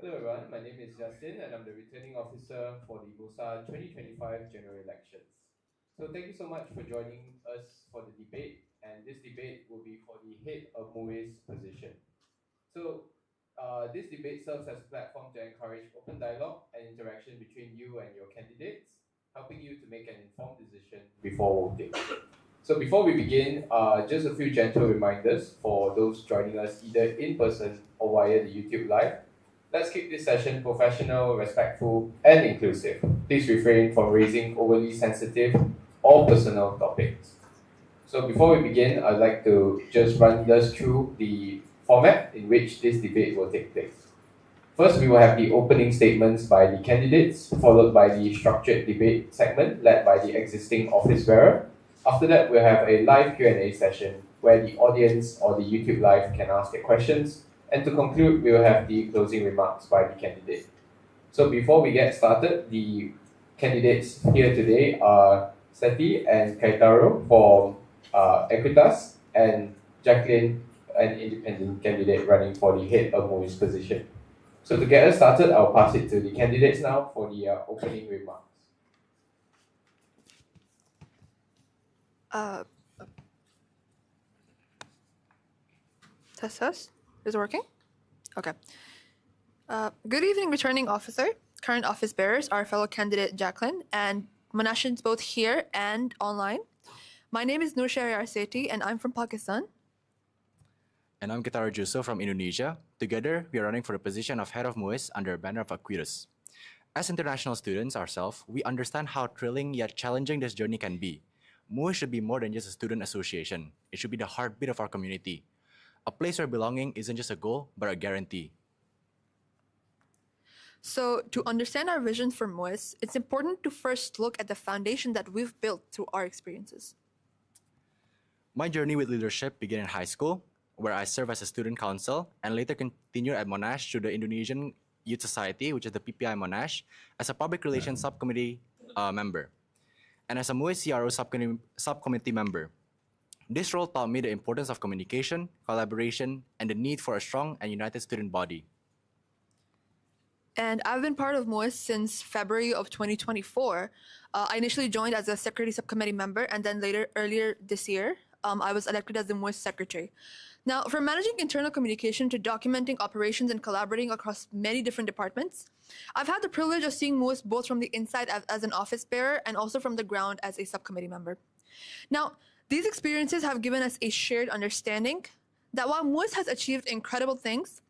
Hello everyone, my name is Yas Justin, and I'm the returning officer for the MUSA 2025 general elections. So thank you so much for joining us for the debate, and this debate will be for the Head of MUISS position. So this debate serves as a platform to encourage open dialogue and interaction between you and your candidates, helping you to make an informed decision before voting. So before we begin, just a few gentle reminders for those joining us either in person or via the YouTube Live. Let's keep this session professional, respectful, and inclusive. Please refrain from raising overly sensitive or personal topics. So before we begin, I'd like to just run us through the format in which this debate will take place. First, we will have the opening statements by the candidates, followed by the structured debate segment led by the existing office bearer. After that, we'll have a live Q&A session where the audience or the YouTube Live can ask their questions. And to conclude, we'll have the closing remarks by the candidate. So before we get started, the candidates here today are Seti and Kaitaro for Equitas, and Jacqueline, an independent candidate running for the Head of MUISS position. So to get us started, I'll pass it to the candidates now for the opening remarks. Test. Is it working? Okay. Good evening, returning officer, current office bearers, our fellow candidate Jacqueline, and Monashans both here and online. My name is Nur Syahriar Sethi, and I'm from Pakistan. And I'm Gitara Jusso from Indonesia. Together, we are running for the position of Head of MUISS under a banner of Aquitas. As international students ourselves, we understand how thrilling yet challenging this journey can be. MUISS should be more than just a student association. It should be the heartbeat of our community. A place where belonging isn't just a goal, but a guarantee. So to understand our vision for MUISS, it's important to first look at the foundation that we've built through our experiences. My journey with leadership began in high school, where I served as a student council and later continued at Monash through the Indonesian Youth Society, which is the PPI Monash, as a public relations subcommittee member, and as a MUISS CRO subcommittee member. This role taught me the importance of communication, collaboration, and the need for a strong and united student body. And I've been part of MUISS since February of 2024. I initially joined as a security subcommittee member, and then earlier this year, I was elected as the MUISS secretary. Now, from managing internal communication to documenting operations and collaborating across many different departments, I've had the privilege of seeing MUISS both from the inside as an office bearer and also from the ground as a subcommittee member. Now, these experiences have given us a shared understanding that while MUISS has achieved incredible things,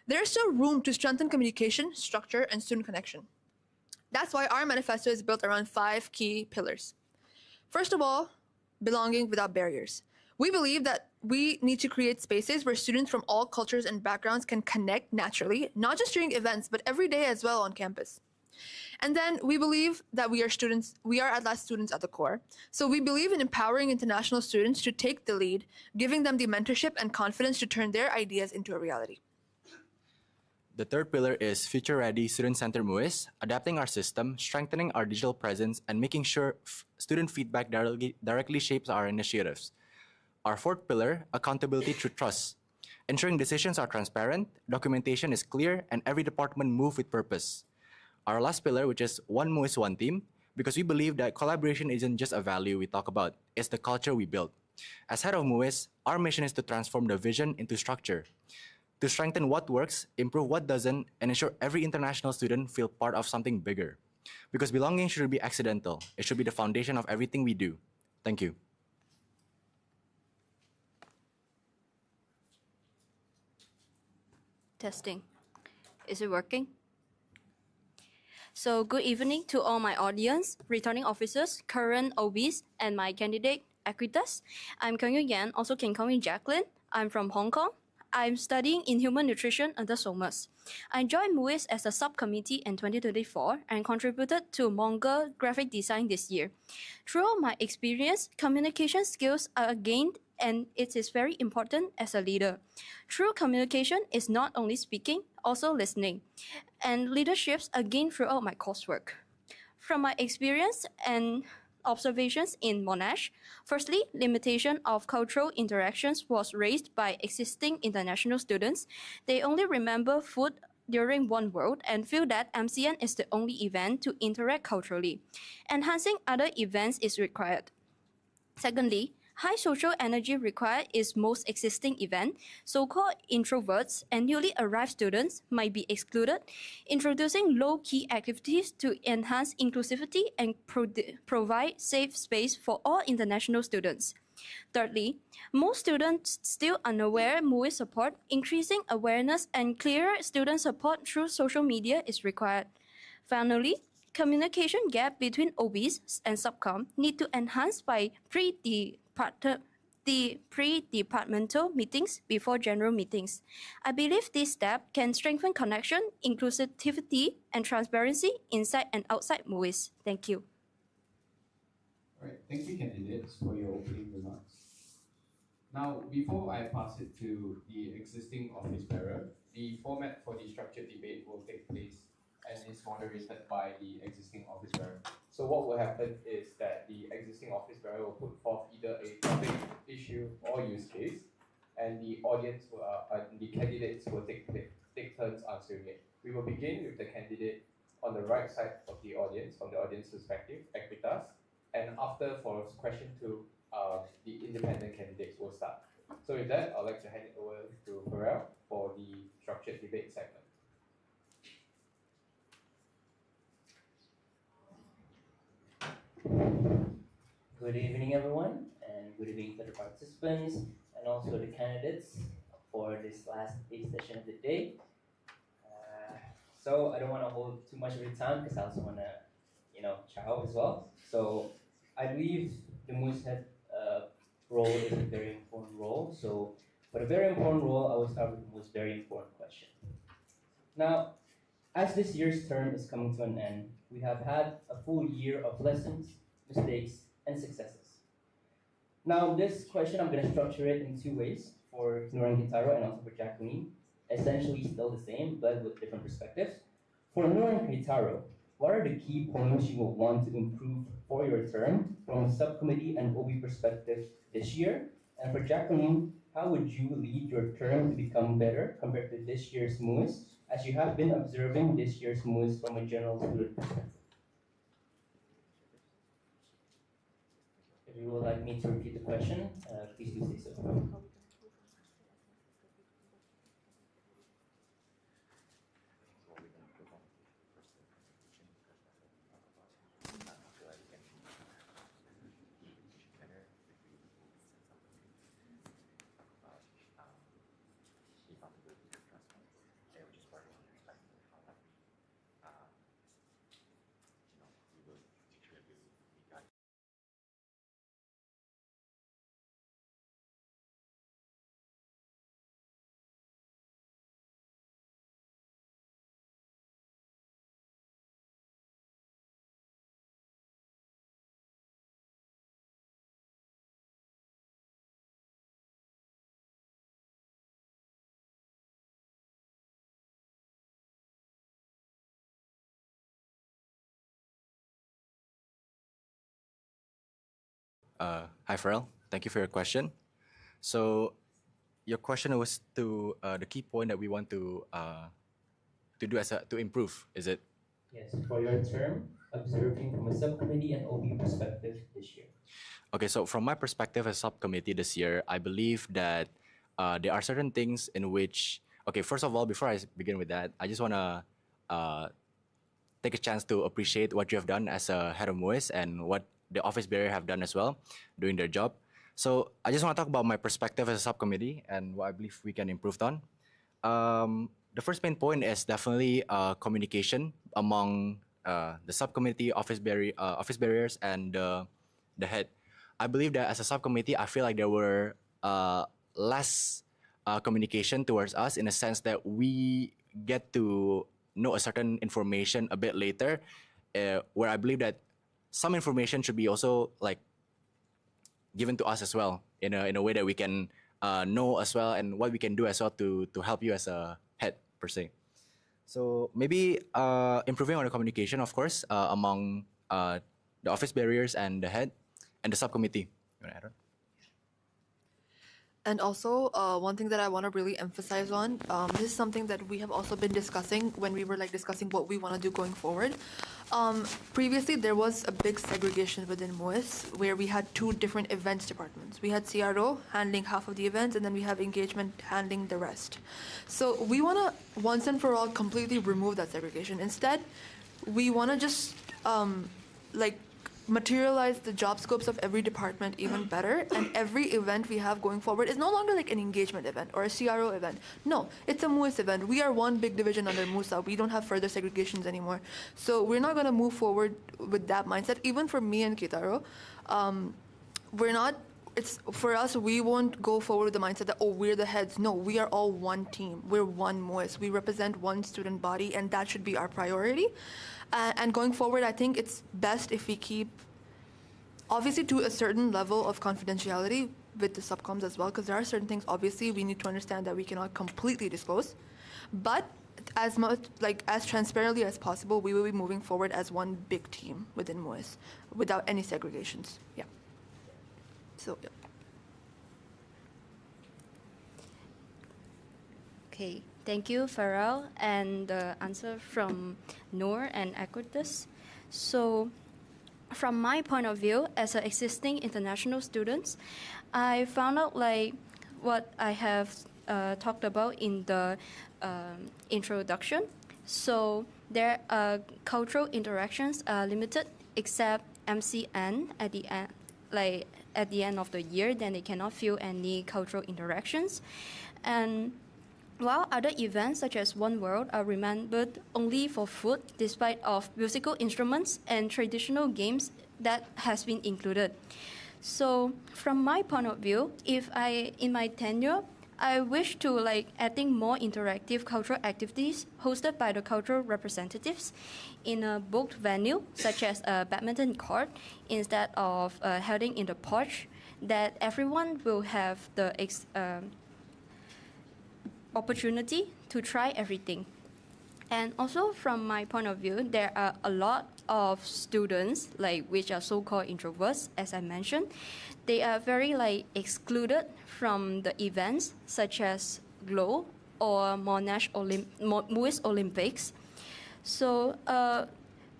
there is still room to strengthen communication, structure, and student connection. That's why our manifesto is built around 5 key pillars. First of all, belonging without barriers. We believe that we need to create spaces where students from all cultures and backgrounds can connect naturally, not just during events, but every day as well on campus. And then we believe that we are at last students at the core. So we believe in empowering international students to take the lead, giving them the mentorship and confidence to turn their ideas into a reality. The third pillar is future-ready student-centered MUISS, adapting our system, strengthening our digital presence, and making sure student feedback directly shapes our initiatives. Our fourth pillar, accountability through trust, ensuring decisions are transparent, documentation is clear, and every department moves with purpose. Our last pillar, which is one MUISS, one team, because we believe that collaboration isn't just a value we talk about, it's the culture we build. As Head of MUISS, our mission is to transform the vision into structure, to strengthen what works, improve what doesn't, and ensure every international student feel part of something bigger. Because belonging shouldn't be accidental, it should be the foundation of everything we do. Thank you. Testing. Is it working? So good evening to all my audience, returning officers, current OBs, and my candidate, Equitas. I'm Kyung Yan, also can call me Jacqueline. I'm from Hong Kong. I'm studying in human nutrition under SOMUS. I joined MUISS as a subcommittee in 2024 and contributed to Manga graphic design this year. Throughout my experience, communication skills are gained and it is very important as a leader. True communication is not only speaking, also listening. And leaderships are gained throughout my coursework. From my experience and observations in Monash, firstly, limitation of cultural interactions was raised by existing international students. They only remember food during one world and feel that MCN is the only event to interact culturally. Enhancing other events is required. Secondly, high social energy required is most existing event. So-called introverts and newly arrived students might be excluded, introducing low-key activities to enhance inclusivity and provide safe space for all international students. Thirdly, most students still unaware MUISS support. Increasing awareness and clearer student support through social media is required. Finally, communication gap between OBs and subcom need to enhance by pre-departmental meetings before general meetings. I believe this step can strengthen connection, inclusivity, and transparency inside and outside MUISS. Thank you. All right, thank you, candidates, for your opening remarks. Now, before I pass it to the existing office bearer, the format for the structured debate will take place and is moderated by the existing office bearer. So what will happen is that the existing office bearer will put forth either a topic, issue, or use case, and the the candidates will take turns answering it. We will begin with the candidate on the right side of the audience, from the audience perspective, Equitas, and after for question 2, the independent candidates will start. So with that, I'd like to hand it over to Pharrell for the structured debate segment. Good evening, everyone, and good evening to the participants and also the candidates for this last debate session of the day. So I don't want to hold too much of your time because I also want to, chow as well. So I believe the MUISS head role is a very important role. So for a very important role, I will start with the most very important question. Now, as this year's term is coming to an end, we have had a full year of lessons, mistakes, and successes. Now, this question, I'm going to structure it in 2 ways, for Nur and Gitaro and also for Jacqueline. Essentially still the same, but with different perspectives. For Nur and Gitaro, what are the key points you will want to improve for your term from a subcommittee and OB perspective this year? And for Jacqueline, how would you lead your term to become better compared to this year's MUISS, as you have been observing this year's MUISS from a general student perspective? If you would like me to repeat the question, please do say so. Hi, Pharrell. Thank you for your question. So, your question was to the key point that we want to do to improve. Is it? Yes, for your term, observing from a subcommittee and OB perspective this year. Okay, so from my perspective as subcommittee this year, I believe that there are certain things in which. Okay, first of all, before I begin with that, I just wanna take a chance to appreciate what you have done as a head of MUISS and what the office bearer have done as well, doing their job. So I just want to talk about my perspective as a subcommittee and what I believe we can improve on. The first main point is definitely communication among the subcommittee, office bearers, and the head. I believe that as a subcommittee, I feel like there were less communication towards us in a sense that we get to know a certain information a bit later, where I believe that some information should be also like given to us as well in a way that we can know as well and what we can do as well to help you as a head per se. So maybe improving on the communication, of course, among the office bearers and the head and the subcommittee. You want to add on? And also, one thing that I want to really emphasize on, this is something that we have also been discussing when we were discussing what we want to do going forward. Previously, there was a big segregation within MUISS where we had two different events departments. We had CRO handling half of the events, and then we have engagement handling the rest. So we want to once and for all completely remove that segregation. Instead, we want to just materialize the job scopes of every department even better, and every event we have going forward is no longer like an engagement event or a CRO event. No, it's a MUISS event. We are one big division under MUSA. We don't have further segregations anymore. So we're not going to move forward with that mindset. Even for me and Kitaro, we're not, it's for us, we won't go forward with the mindset that, oh, we're the heads. No, we are all one team. We're one MUISS. We represent one student body, and that should be our priority. And going forward, I think it's best if we keep, obviously, to a certain level of confidentiality with the subcoms as well, because there are certain things, obviously, we need to understand that we cannot completely disclose. But as much, as transparently as possible, we will be moving forward as one big team within MUISS without any segregations. Yeah. So, yeah. Okay, thank you, Farrell, and the answer from Noor and Aquitas. So, from my point of view, as an existing international student, I found out what I have talked about in the introduction. So their cultural interactions are limited, except MCN at the end, at the end of the year. Then they cannot feel any cultural interactions, and while other events such as One World are remembered only for food, despite of musical instruments and traditional games that has been included. So from my point of view, in my tenure, I wish to adding more interactive cultural activities hosted by the cultural representatives in a booked venue, such as a badminton court, instead of holding in the porch, that everyone will have the opportunity to try everything. And also from my point of view, there are a lot of students which are so-called introverts, as I mentioned. They are very excluded from the events such as GLOW or MUISS Olympics. So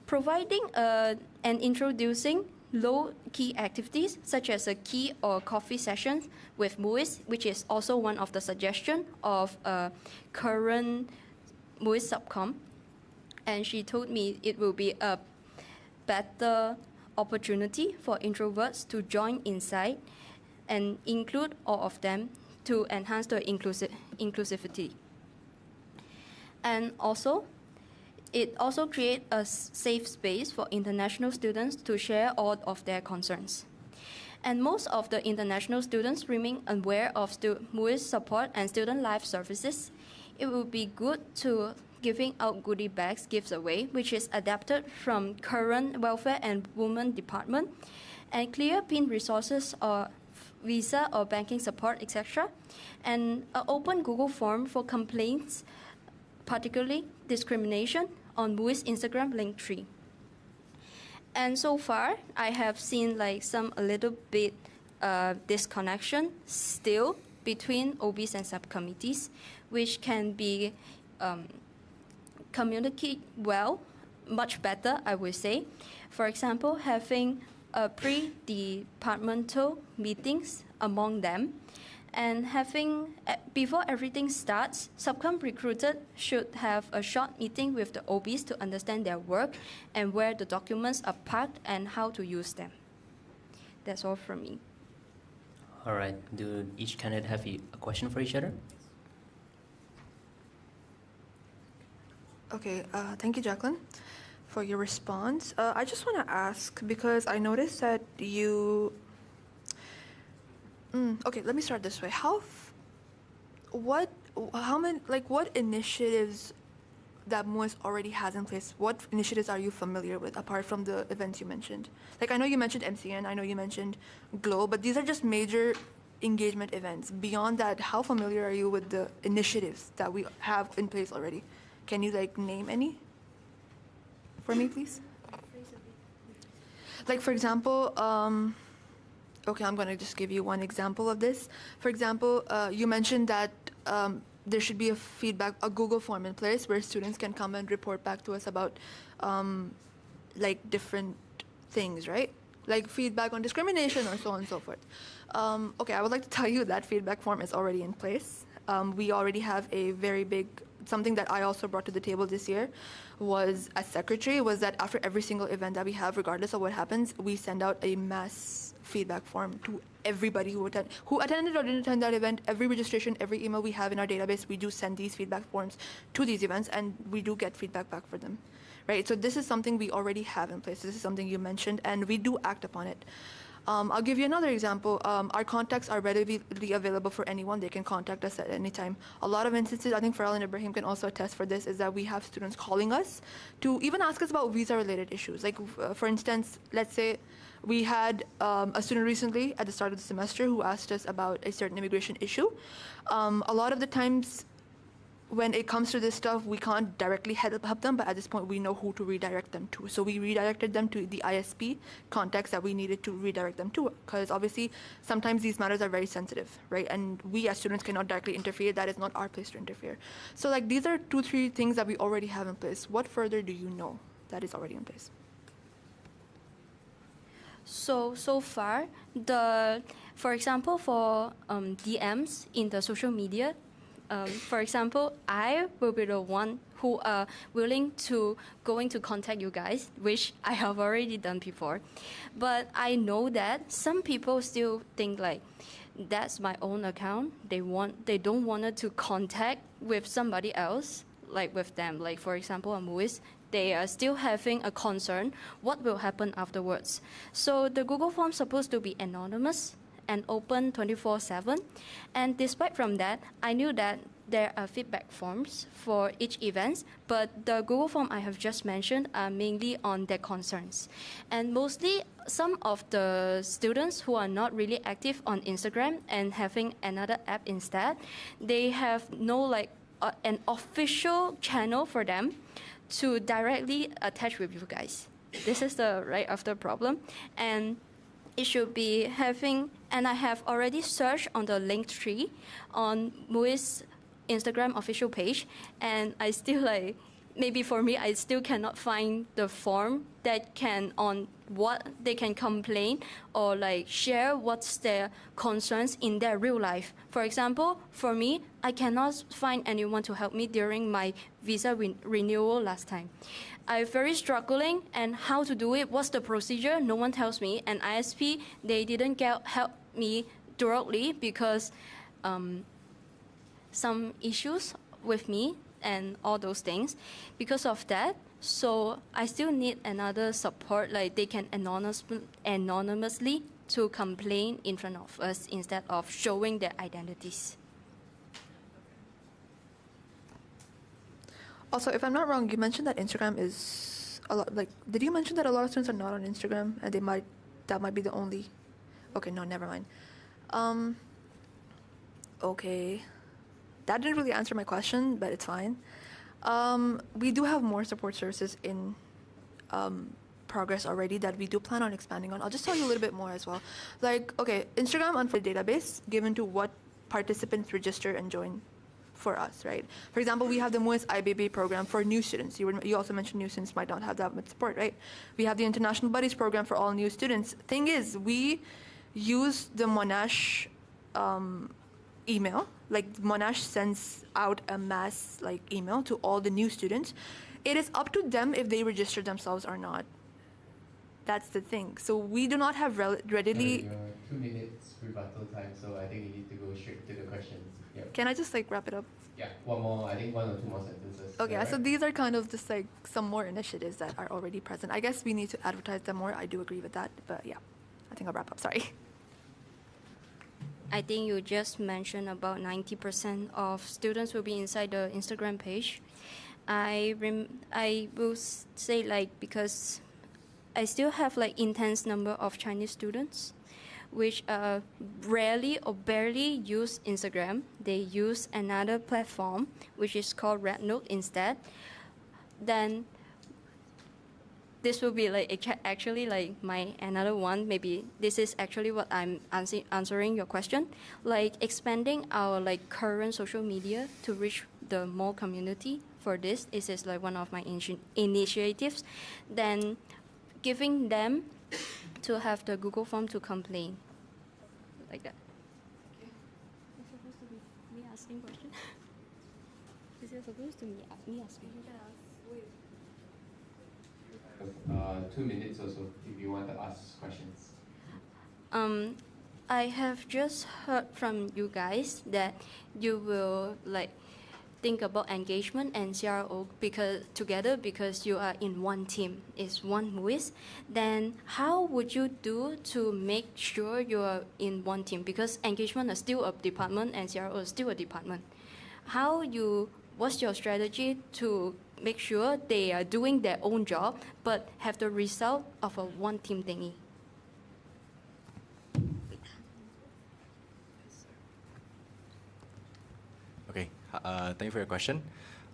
providing and introducing low-key activities such as a key or coffee sessions with MUISS, which is also one of the suggestions of current MUISS subcom. And she told me it will be a better opportunity for introverts to join inside and include all of them to enhance the inclusivity. And also, it also creates a safe space for international students to share all of their concerns. And most of the international students remain unaware of MUISS support and student life services. It would be good to giving out goodie bags gives away, which is adapted from current welfare and women department, and clear pin resources or visa or banking support, etc. And an open Google form for complaints, particularly discrimination, on MUISS Instagram Linktree. And so far, I have seen a little bit disconnection still between OBs and subcommittees, which can be communicate well, much better, I would say. For example, having pre-departmental meetings among them, and having, before everything starts, subcom recruited should have a short meeting with the OBs to understand their work and where the documents are parked and how to use them. That's all from me. All right, do each candidate have a question for each other? Okay, thank you, Jacqueline, for your response. I just want to ask, because I noticed that you... okay, let me start this way. What initiatives that MUISS already has in place, what initiatives are you familiar with, apart from the events you mentioned? I know you mentioned MCN, I know you mentioned GLOW, but these are just major engagement events. Beyond that, how familiar are you with the initiatives that we have in place already? Can you name any for me, please? For example, Okay, I'm going to just give you one example of this. For example, you mentioned that there should be a Google form in place where students can come and report back to us about like different things, right? Like feedback on discrimination or so on and so forth. Okay, I would like to tell you that feedback form is already in place. We already have a very big, something that I also brought to the table this year was, as secretary, was that after every single event that we have, regardless of what happens, we send out a mass feedback form to everybody who attended or didn't attend that event. Every registration, every email we have in our database, we do send these feedback forms to these events, and we do get feedback back for them, right? So this is something we already have in place. This is something you mentioned, and we do act upon it. I'll give you another example. Our contacts are readily available for anyone. They can contact us at any time. A lot of instances, I think Farrell and Ibrahim can also attest for this, is that we have students calling us to even ask us about visa-related issues. Like, for instance, let's say we had a student recently at the start of the semester who asked us about a certain immigration issue. A lot of the times, when it comes to this stuff, we can't directly help them, but at this point, we know who to redirect them to. So we redirected them to the ISP contacts that we needed to redirect them to, because obviously, sometimes these matters are very sensitive, right? And we as students cannot directly interfere. That is not our place to interfere. So like these are 2-3 things that we already have in place. What further do you know that is already in place? So far, for example, for DMs in the social media, for example, I will be the one who are willing to going to contact you guys, which I have already done before. But I know that some people still think like, that's my own account. They don't want to contact with somebody else, like with them. Like for example, on MUISS, they are still having a concern what will happen afterwards. So the Google form is supposed to be anonymous and open 24/7. And despite from that, I knew that there are feedback forms for each event, but the Google form I have just mentioned are mainly on their concerns. And mostly some of the students who are not really active on Instagram and having another app instead, they have no like an official channel for them to directly attach with you guys. This is the right after problem. And it should be having, and I have already searched on the link tree on MUISS Instagram official page, and I still like, maybe for me, I still cannot find the form that can on what they can complain or like share what's their concerns in their real life. For example, for me, I cannot find anyone to help me during my visa renewal last time. I'm very struggling and how to do it, what's the procedure, no one tells me. And ISP, they didn't help me thoroughly because some issues with me and all those things. Because of that, so I still need another support, like they can anonymously to complain in front of us instead of showing their identities. Also, if I'm not wrong, you mentioned that Instagram is a lot. Like, did you mention that a lot of students are not on Instagram and that might be the only? Okay, no, never mind. Okay, that didn't really answer my question, but it's fine. We do have more support services in progress already that we do plan on expanding on. I'll just tell you a little bit more as well. Like, okay, Instagram on the database given to what participants register and join for us, right? For example, we have the MUISS IBB program for new students. You also mentioned new students might not have that much support, right? We have the International Buddies program for all new students. Thing is, we use the Monash email. Like, Monash sends out a mass like email to all the new students. It is up to them if they register themselves or not. That's the thing. So we do not have readily. Your 2 minutes rebuttal time, so I think you need to go straight to the questions. Yep. Can I just like wrap it up? Yeah, one more. I think 1 or 2 more sentences. Okay, right? so these are kind of just like some more initiatives that are already present. I guess we need to advertise them more. I do agree with that, but yeah, I think I'll wrap up. Sorry. I think you just mentioned about 90% of students will be inside the Instagram page. I will say like, because I still have like intense number of Chinese students which rarely or barely use Instagram. They use another platform which is called Red Note instead. Then this will be like actually like my another one. Maybe this is actually what I'm answering your question. Like expanding our like current social media to reach the more community. For this is like one of my initiatives. Then giving them to have the Google form to complain, like that. Okay. It's supposed to be me asking question. Is it supposed to be me asking? 2 minutes or so if you want to ask questions. I have just heard from you guys that you will like think about engagement and CRO because you are in one team, it's one MUISS. Then how would you do to make sure you are in one team? Because engagement is still a department and CRO is still a department. What's your strategy to make sure they are doing their own job but have the result of a one team thingy? Okay, thank you for your question.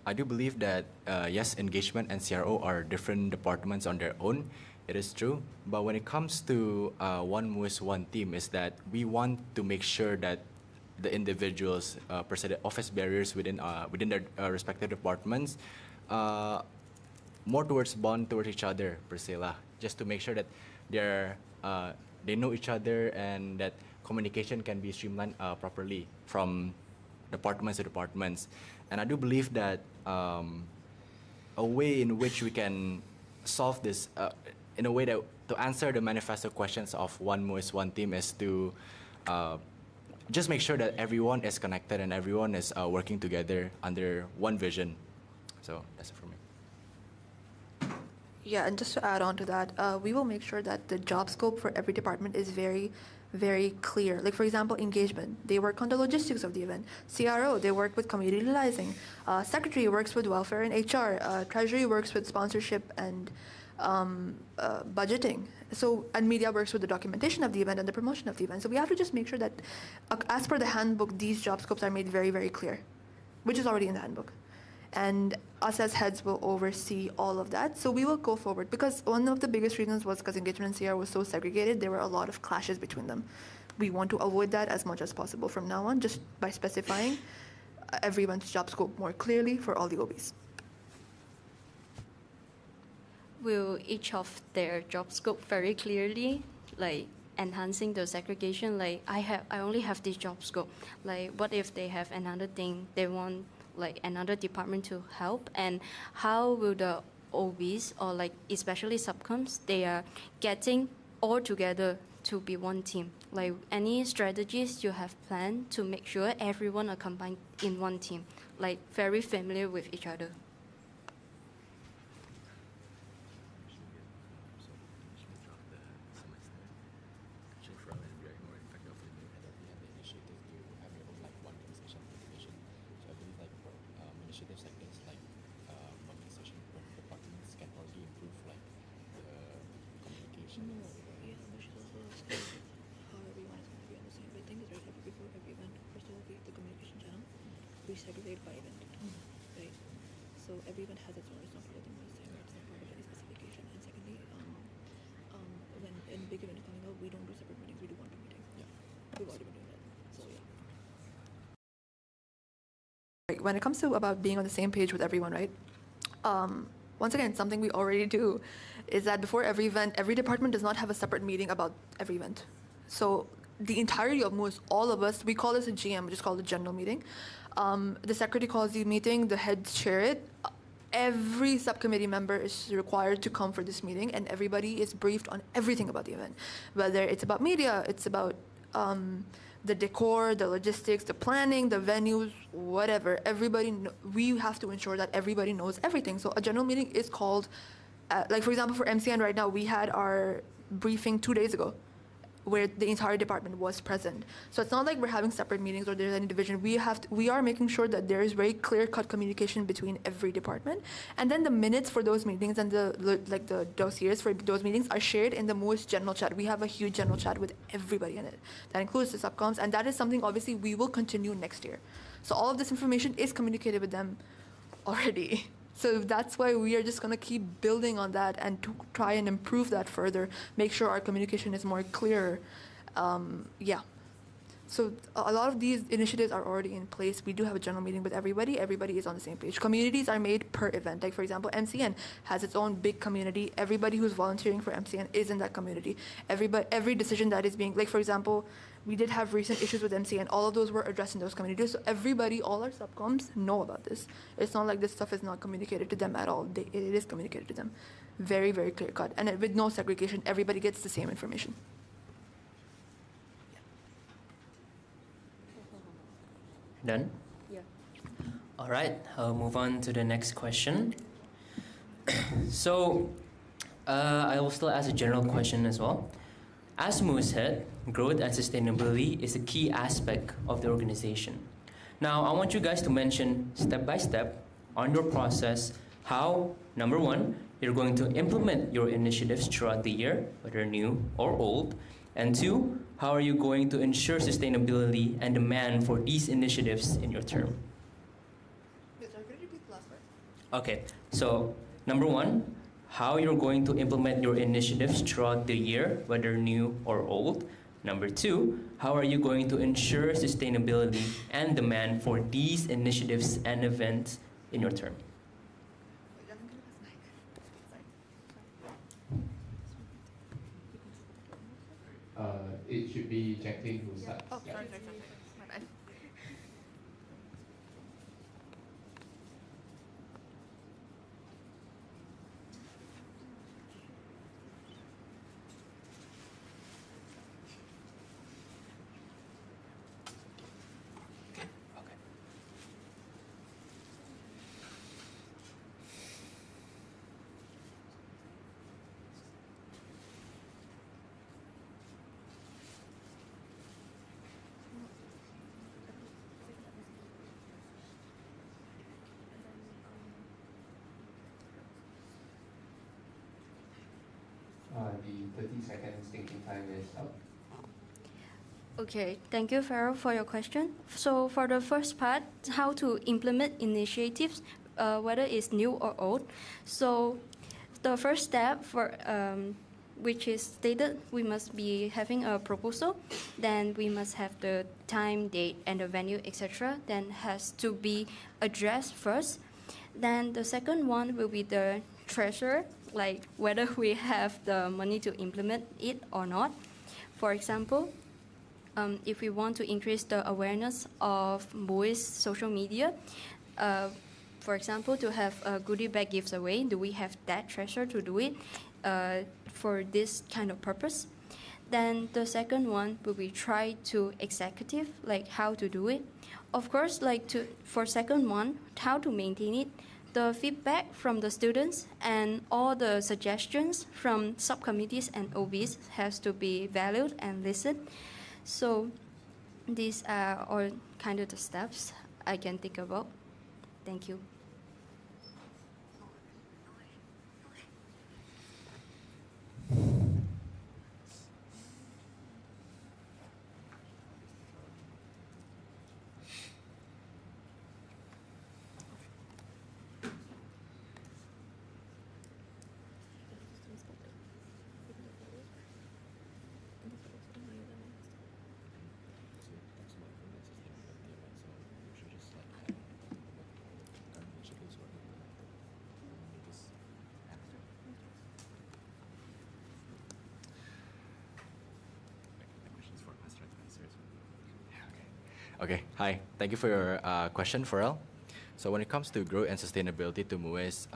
I do believe that, yes, engagement and CRO are different departments on their own. It is true. But when it comes to one MUISS, one team, is that we want to make sure that the individuals, per se, the office barriers within their respective departments, more towards bond towards each other, per se, just to make sure that they know each other and that communication can be streamlined properly from departments to departments. And I do believe that a way in which we can solve this in a way that to answer the manifesto questions of one MUISS, one team is to just make sure that everyone is connected and everyone is working together under one vision. So that's it for me. Yeah, and just to add on to that, we will make sure that the job scope for every department is very, very clear. Like, for example, engagement, they work on the logistics of the event. CRO, they work with community liaising. Secretary works with welfare and HR. Treasury works with sponsorship and budgeting. So, and media works with the documentation of the event and the promotion of the event. So we have to just make sure that, as per the handbook, these job scopes are made very, very clear, which is already in the handbook. And us as heads will oversee all of that. So we will go forward, because one of the biggest reasons was because engagement and CR was so segregated, there were a lot of clashes between them. We want to avoid that as much as possible from now on, just by specifying everyone's job scope more clearly for all the OBs. Will each of their job scope very clearly, like enhancing the segregation? Like I only have this job scope. Like what if they have another thing they want, like another department to help? And how will the OBs or like especially subcoms, they are getting all together to be one team? Like any strategies you have planned to make sure everyone are combined in one team, like very familiar with each other? We segregate by event, right? So every event has its own. It's not part of the MUISS, right? It's not part of any specification. And secondly, when in big event coming out, we don't do separate meetings. We do one-to meeting. Yeah, we've already been doing that. So yeah. When it comes to about being on the same page with everyone, right? Once again, something we already do is that before every event, every department does not have a separate meeting about every event. So the entirety of MUISS, all of us, we call this a GM, which is called a general meeting. The secretary calls the meeting, the heads chair it. Every subcommittee member is required to come for this meeting, and everybody is briefed on everything about the event. Whether it's about media, it's about the decor, the logistics, the planning, the venues, whatever. We have to ensure that everybody knows everything. So a general meeting is called, like for example, for MCN right now, we had our briefing 2 days ago, where the entire department was present. So it's not like we're having separate meetings or there's any division. We are making sure that there is very clear-cut communication between every department. And then the minutes for those meetings and the dossiers for those meetings are shared in the MUISS general chat. We have a huge general chat with everybody in it. That includes the subcoms, and that is something obviously we will continue next year. So all of this information is communicated with them already. So that's why we are just going to keep building on that and to try and improve that further, make sure our communication is more clear. Yeah. So a lot of these initiatives are already in place. We do have a general meeting with everybody. Everybody is on the same page. Communities are made per event. Like, for example, MCN has its own big community. Everybody who's volunteering for MCN is in that community. Every decision that is being, like, for example, we did have recent issues with MCN. All of those were addressed in those communities. So everybody, all our subcoms know about this. It's not like this stuff is not communicated to them at all. It is communicated to them. Very, very clear cut. And with no segregation, everybody gets the same information. Done? Yeah. All right, I'll move on to the next question. So, I will still ask a general question as well. As MUISS head, growth and sustainability is a key aspect of the organization. Now, I want you guys to mention step by step on your process how, number one, you're going to implement your initiatives throughout the year, whether new or old, and two, how are you going to ensure sustainability and demand for these initiatives in your term? Okay, so number one, how you're going to implement your initiatives throughout the year, whether new or old. Number two, how are you going to ensure sustainability and demand for these initiatives and events in your term? It should be Jacqueline who starts. Oh, Yeah. sorry. My bad. The 30 seconds thinking time is up. Okay, thank you, Farrell, for your question. So for the first part, how to implement initiatives, whether it's new or old. So the first step for which is stated, we must be having a proposal. Then we must have the time, date, and the venue, etc. Then has to be addressed first. Then the second one will be the treasure, like whether we have the money to implement it or not. For example, if we want to increase the awareness of MUISS social media, for example, to have a goodie bag giveaway, do we have that treasure to do it for this kind of purpose? Then the second one will be try to executive, like how to do it. Of course, for second one, how to maintain it. The feedback from the students and all the suggestions from subcommittees and OBs has to be valued and listened. So these are all kind of the steps I can think about. Thank you. Okay, hi. Thank you for your question, Pharrell. So when it comes to growth and sustainability to MUISS,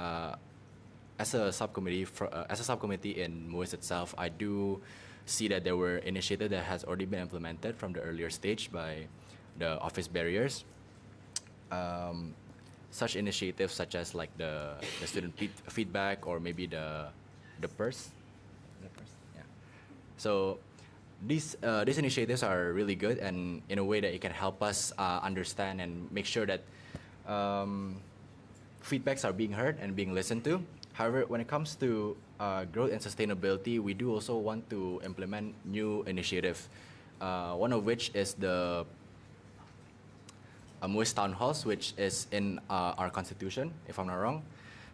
as a subcommittee in MUISS itself, I do see that there were initiatives that has already been implemented from the earlier stage by the office barriers. Such initiatives such as like the student feedback or maybe the purse. Yeah. So these initiatives are really good, and in a way that it can help us understand and make sure that feedbacks are being heard and being listened to. However, when it comes to growth and sustainability, we do also want to implement new initiatives. One of which is the MUISS town halls, which is in our constitution, if I'm not wrong.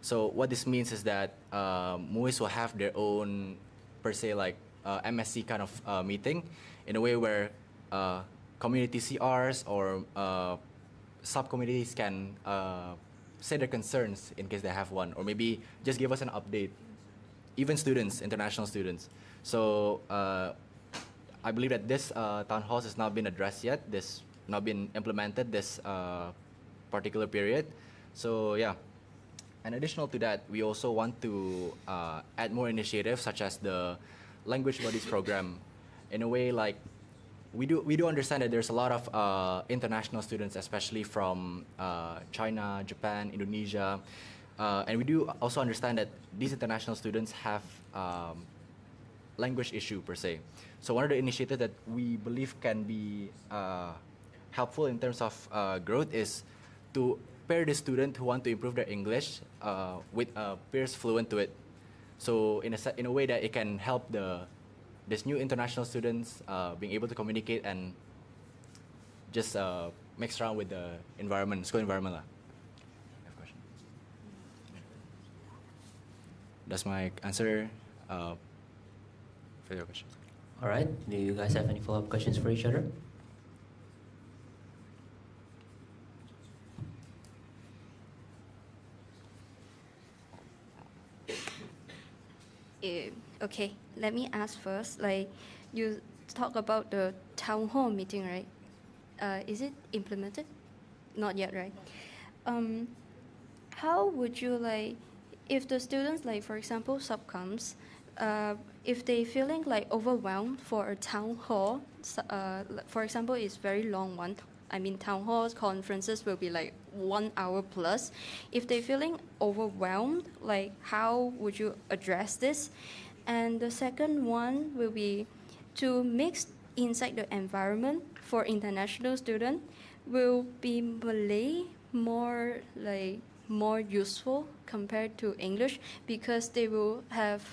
So what this means is that MUISS will have their own, per se, like MSc kind of meeting, in a way where community CRs or subcommittees can say their concerns in case they have one, or maybe just give us an update. Even students, international students. So I believe that this town halls has not been addressed yet. This not been implemented this particular period. So yeah. And additional to that, we also want to add more initiatives such as the language buddies program. In a way, like we do understand that there's a lot of international students, especially from China, Japan, Indonesia, and we do also understand that these international students have language issue per se. So one of the initiatives that we believe can be helpful in terms of growth is to pair the student who want to improve their English with peers fluent to it. So in a way that it can help this new international students being able to communicate and just mix around with the environment, school environment. That's my answer for your question. All right. Do you guys have any follow-up questions for each other? Okay, let me ask first. Like, you talk about the town hall meeting, right? Is it implemented? Not yet, right? How would you like, if the students, like for example, subcoms, if they feeling like overwhelmed for a town hall, for example, it's very long one. I mean, town halls, conferences will be like 1 hour plus. If they're feeling overwhelmed, like how would you address this? And the second one will be to mix inside the environment for international students. Will be Malay more useful compared to English because they will have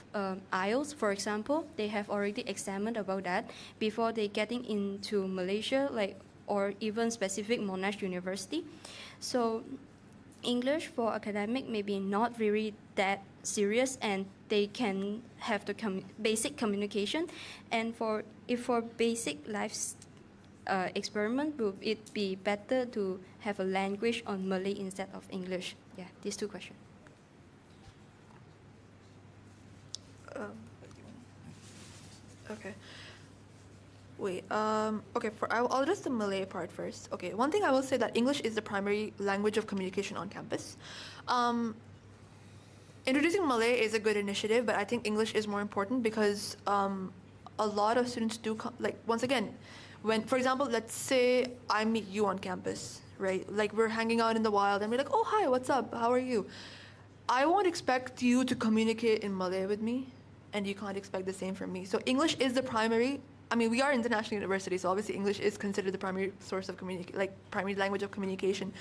IELTS, for example. They have already examined about that before they getting into Malaysia, like or even specific Monash University. So English for academic maybe not really that serious, and they can have the basic communication. And for basic life experiment, will it be better to have a language on Malay instead of English? Yeah, these two questions. Okay. Wait, okay, I'll address the Malay part first. Okay, one thing I will say that English is the primary language of communication on campus. Introducing Malay is a good initiative, but I think English is more important because a lot of students do, once again, when, for example, let's say I meet you on campus, right? Like we're hanging out in the wild and we're like, oh, hi, what's up? How are you? I won't expect you to communicate in Malay with me, and you can't expect the same from me. So English is the primary. I mean, we are international university, so obviously English is considered the primary source of primary language of communication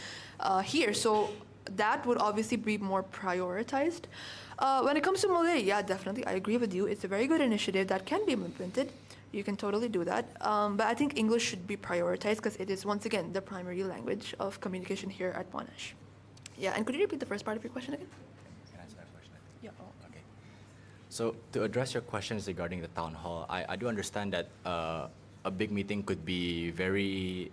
here. So that would obviously be more prioritized. When it comes to Malay, yeah, definitely, I agree with you. It's a very good initiative that can be implemented. You can totally do that. But I think English should be prioritized because it is, once again, the primary language of communication here at Monash. Yeah, and could you repeat the first part of your question again? Can I answer that question? Yeah. Okay. So to address your questions regarding the town hall, I do understand that a big meeting could be very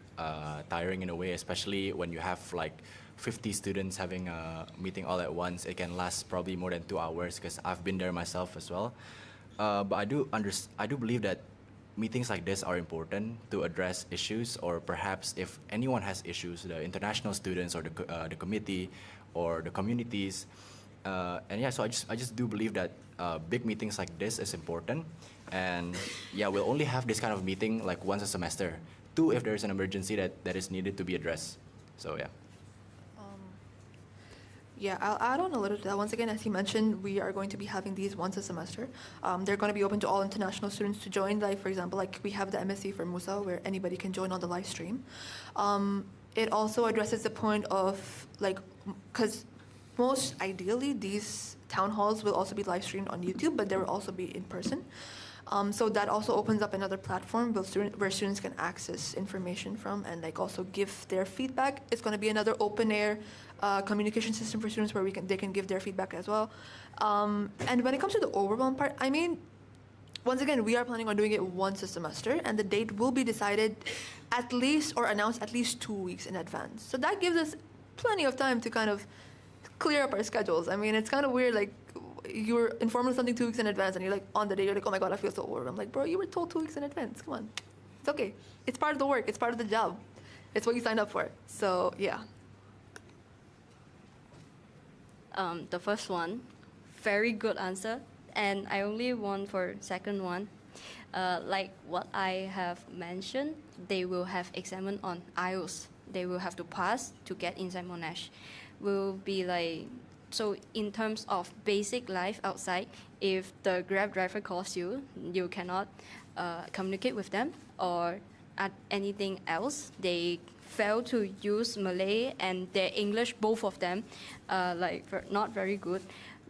tiring in a way, especially when you have like 50 students having a meeting all at once. It can last probably more than 2 hours because I've been there myself as well. But I do believe that meetings like this are important to address issues, or perhaps if anyone has issues, the international students or the committee or the communities. And yeah, so I just do believe that big meetings like this is important. And yeah, we'll only have this kind of meeting like once a semester. 2 if there is an emergency that is needed to be addressed. So yeah. Yeah, I'll add on a little to that. Once again, as you mentioned, we are going to be having these once a semester. They're going to be open to all international students to join. Like, for example, like we have the MSc for MUSA, where anybody can join on the live stream. It also addresses the point of, like, because most ideally, these town halls will also be live streamed on YouTube, but they will also be in person. So that also opens up another platform where students can access information from and like also give their feedback. It's going to be another open air communication system for students where they can give their feedback as well. And when it comes to the overwhelm part, I mean, once again, we are planning on doing it once a semester, and the date will be decided at least or announced at least 2 weeks in advance. So that gives us plenty of time to kind of clear up our schedules. I mean, it's kind of weird, like, you're informed of something 2 weeks in advance, and you're like, on the day, you're like, oh my God, I feel so overwhelmed. I'm like, bro, you were told 2 weeks in advance. Come on. It's okay. It's part of the work. It's part of the job. It's what you signed up for. So, yeah. The first one, very good answer. And I only want for second one. Like what I have mentioned, they will have examen on IELTS. They will have to pass to get inside Monash. Will be like, so in terms of basic life outside, if the Grab driver calls you, you cannot communicate with them, or at anything else, they fail to use Malay and their English, both of them, not very good.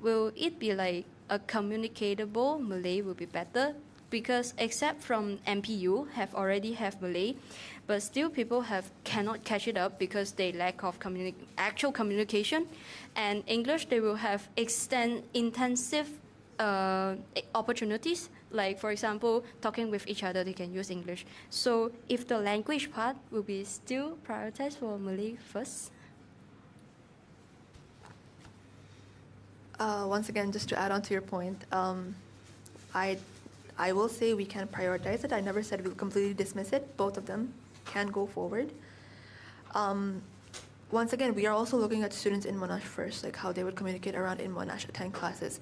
Will it be like a communicatable Malay will be better? Because except from MPU already have Malay, but still people cannot catch it up because they lack of actual communication. And English, they will have intensive opportunities. Like, for example, talking with each other, they can use English. So if the language part will be still prioritized for Malay first. Once again, just to add on to your point, I will say we can prioritize it. I never said we'll completely dismiss it. Both of them can go forward. Once again, we are also looking at students in Monash first, like how they would communicate around in Monash, attend classes.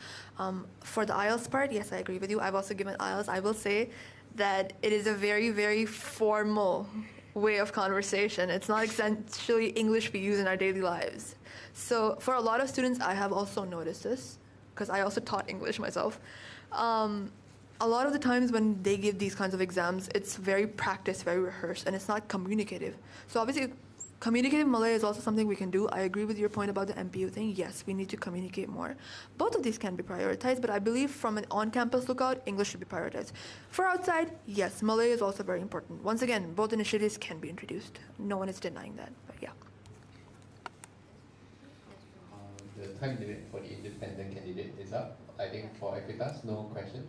For the IELTS part, yes, I agree with you. I've also given IELTS. I will say that it is a very, very formal way of conversation. It's not essentially English we use in our daily lives. So for a lot of students, I have also noticed this, because I also taught English myself. A lot of the times when they give these kinds of exams, it's very practiced, very rehearsed, and it's not communicative. So obviously, communicative Malay is also something we can do. I agree with your point about the MPU thing. Yes, we need to communicate more. Both of these can be prioritized, but I believe from an on-campus lookout, English should be prioritized. For outside, yes, Malay is also very important. Once again, both initiatives can be introduced. No one is denying that, but yeah. The time limit for the independent candidate is up. I think for Equitas, no questions.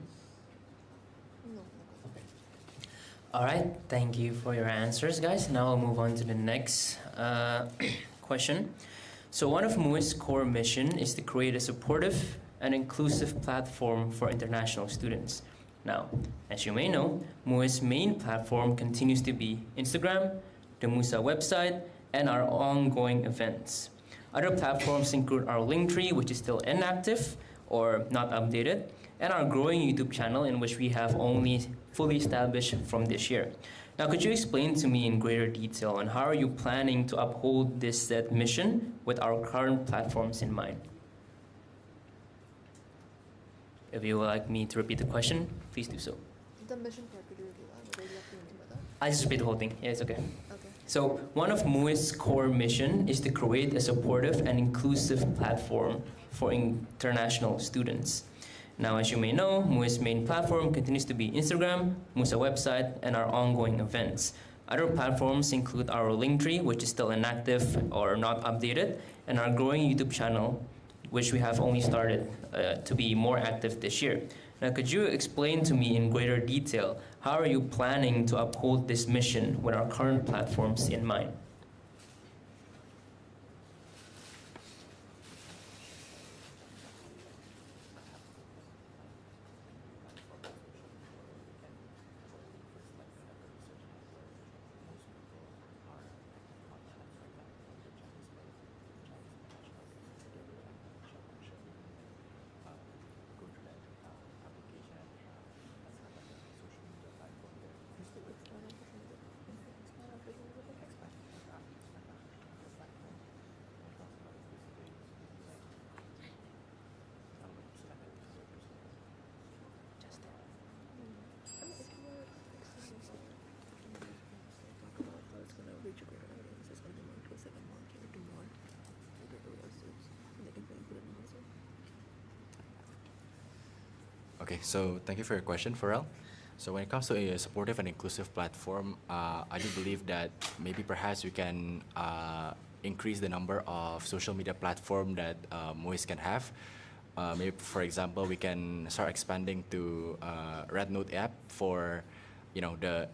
All right, thank you for your answers, guys. Now I'll move on to the next question. So one of MUIS's core mission is to create a supportive and inclusive platform for international students. Now, as you may know, MUIS's main platform continues to be Instagram, the MUSA website, and our ongoing events. Other platforms include our Linktree, which is still inactive or not updated, and our growing YouTube channel, in which we have only fully established from this year. Now, could you explain to me in greater detail on how are you planning to uphold this set mission with our current platforms in mind? If you would like me to repeat the question, please do so. The mission part, could you repeat that? What exactly you mean by that? I just repeat the whole thing. Yeah, it's okay. Okay. So one of MUIS's core mission is to create a supportive and inclusive platform for international students. Now, as you may know, MUIS's main platform continues to be Instagram, MUSA website, and our ongoing events. Other platforms include our Linktree, which is still inactive or not updated, and our growing YouTube channel, which we have only started to be more active this year. Now, could you explain to me in greater detail, how are you planning to uphold this mission with our current platforms in mind? Okay, so thank you for your question, Pharrell. So when it comes to a supportive and inclusive platform, I do believe that maybe perhaps we can increase the number of social media platform that MUISS can have. Maybe, for example, we can start expanding to Red Note app for, the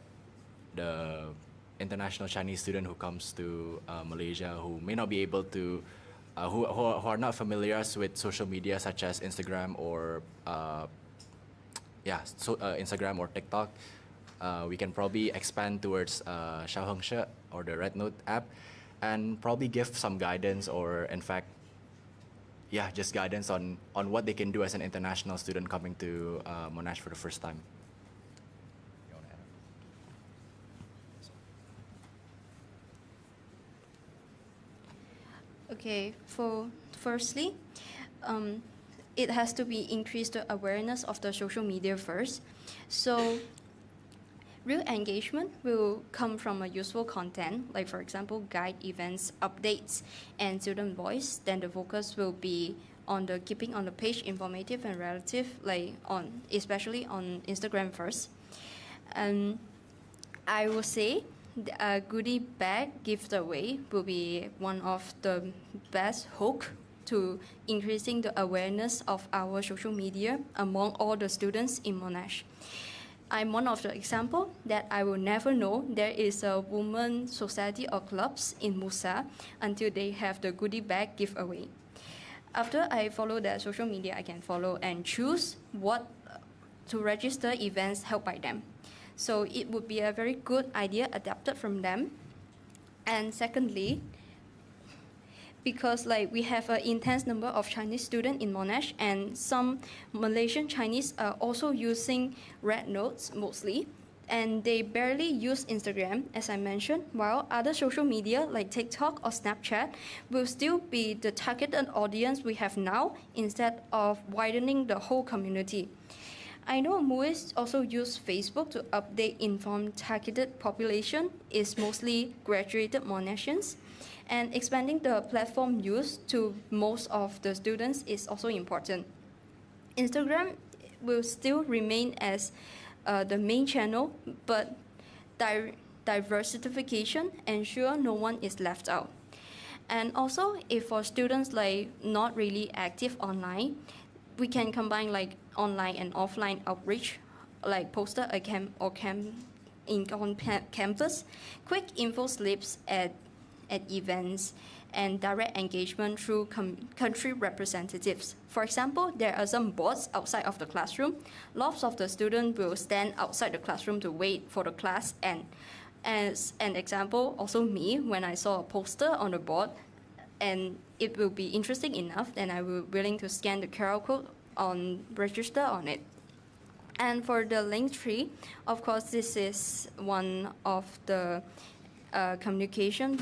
international Chinese student who comes to Malaysia who may not be able to, who are not familiar with social media such as Instagram or Instagram or TikTok. We can probably expand towards Xiaohongshe or the Red Note app, and probably give some guidance, or in fact, just guidance on what they can do as an international student coming to Monash for the first time. Okay, firstly, it has to be increased the awareness of the social media first. So real engagement will come from a useful content, like for example, guide events, updates, and student voice. Then the focus will be on the keeping on the page informative and relative, especially on Instagram first. And I will say a goodie bag giveaway will be one of the best hook to increasing the awareness of our social media among all the students in Monash. I'm one of the example that I will never know there is a woman society or clubs in MUSA until they have the goodie bag giveaway. After I follow their social media, I can follow and choose what to register events held by them. So it would be a very good idea adapted from them. And secondly, because we have an intense number of Chinese students in Monash, and some Malaysian Chinese are also using Red Notes mostly, and they barely use Instagram, as I mentioned, while other social media like TikTok or Snapchat will still be the targeted audience we have now instead of widening the whole community. I know MUISS also use Facebook to update informed targeted population is mostly graduated Monashians, and expanding the platform use to most of the students is also important. Instagram will still remain as the main channel, but diversification ensure no one is left out. And also, if for students not really active online, we can combine online and offline outreach, like poster on campus, quick info slips at events, and direct engagement through country representatives. For example, there are some boards outside of the classroom. Lots of the students will stand outside the classroom to wait for the class, and as an example, also me, when I saw a poster on the board, and it will be interesting enough, then I will be willing to scan the QR code on register on it. And for the link tree, of course, this is one of the communication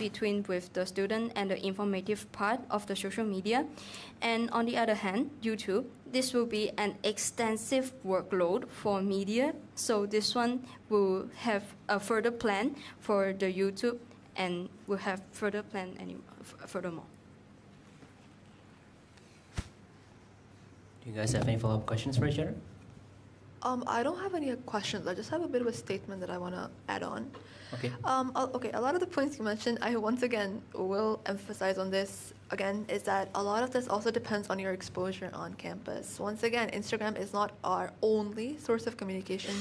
with the student and the informative part of the social media. And on the other hand, YouTube, this will be an extensive workload for media. So this one will have a further plan for the YouTube, and will have further plan furthermore. Do you guys have any follow-up questions for each other? I don't have any questions. I just have a bit of a statement that I want to add on. Okay. Okay, a lot of the points you mentioned, I once again will emphasize on this again, is that a lot of this also depends on your exposure on campus. Once again, Instagram is not our only source of communication.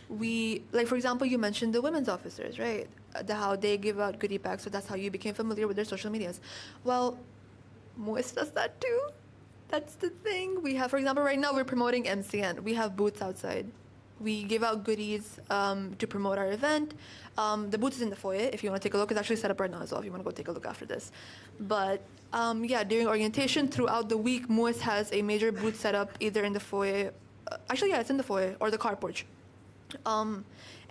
We, for example, you mentioned the women's officers, right? How they give out goodie bags, so that's how you became familiar with their social medias. Well, MUISS does that too. That's the thing. We have, for example, right now we're promoting MCN. We have booths outside. We give out goodies to promote our event. The booth is in the foyer. If you want to take a look, it's actually set up right now as well, if you want to go take a look after this. But during orientation throughout the week, MUISS has a major booth set up either in the foyer. It's in the foyer or the car porch.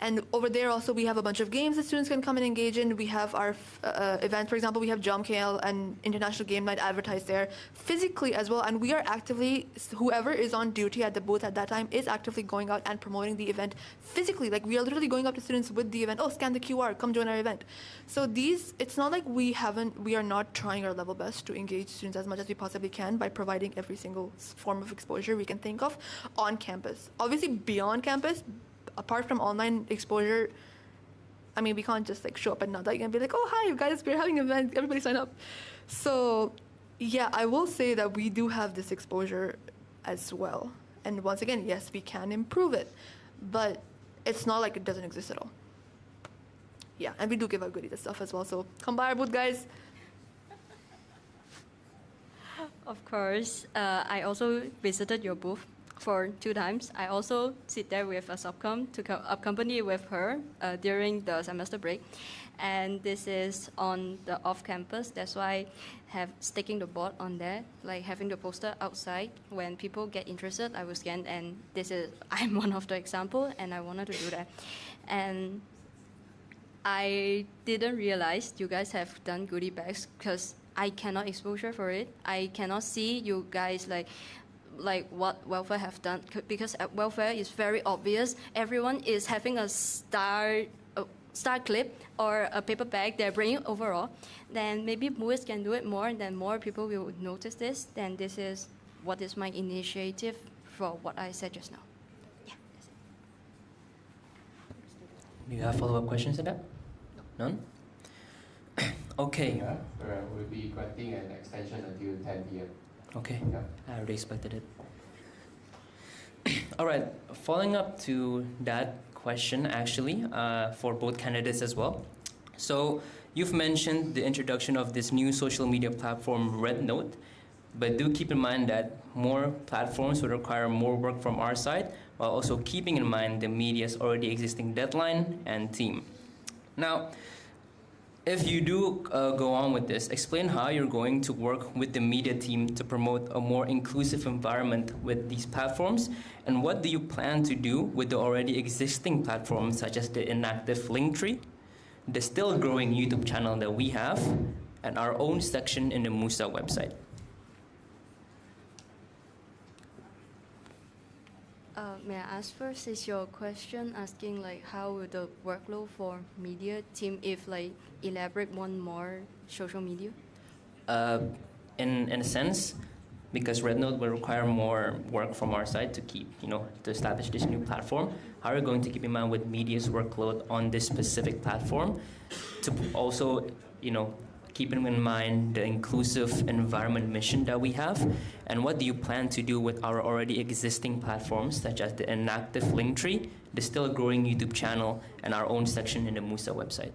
And over there also we have a bunch of games that students can come and engage in. We have our events, for example, we have Jom KL and International Game Night advertised there physically as well. And we are actively, whoever is on duty at the booth at that time is actively going out and promoting the event physically. We are literally going up to students with the event. Oh, scan the QR, come join our event. So it's not like we are not trying our level best to engage students as much as we possibly can by providing every single form of exposure we can think of on campus. Obviously beyond campus, apart from online exposure, I mean, we can't just like show up at Nada and be like, oh, hi, guys, we're having an event, everybody sign up. So yeah, I will say that we do have this exposure as well. And once again, yes, we can improve it, but it's not like it doesn't exist at all. Yeah, and we do give out goodies and stuff as well. So come by our booth, guys. Of course, I also visited your booth for 2 times. I also sit there with a subcom to accompany with her during the semester break. And this is on the off-campus. That's why I have sticking the board on there, like having the poster outside. When people get interested, I will scan. And this is, I'm one of the example, and I wanted to do that. And I didn't realize you guys have done goodie bags because I cannot exposure for it. I cannot see you guys like what welfare have done because at welfare is very obvious. Everyone is having a star clip or a paper bag they're bringing overall. Then maybe MUISS can do it more, then more people will notice this. Then this is what is my initiative for what I said just now. Yeah, that's it. Do you have follow-up questions to that? None? Okay. Yeah, we'll be granting an extension until 10 p.m. Okay. Yeah. I already expected it. All right. Following up to that question, actually, for both candidates as well. So you've mentioned the introduction of this new social media platform, RedNote, but do keep in mind that more platforms would require more work from our side, while also keeping in mind the media's already existing deadline and team. Now, if you do go on with this, explain how you're going to work with the media team to promote a more inclusive environment with these platforms, and what do you plan to do with the already existing platforms such as the inactive Linktree, the still growing YouTube channel that we have, and our own section in the MUSA website? May I ask first, is your question asking like how will the workload for media team if like elaborate one more social media? In a sense, because RedNote will require more work from our side to keep, to establish this new platform. How are you going to keep in mind with media's workload on this specific platform to also, keeping in mind the inclusive environment mission that we have, and what do you plan to do with our already existing platforms such as the inactive Linktree, the still growing YouTube channel, and our own section in the MUSA website?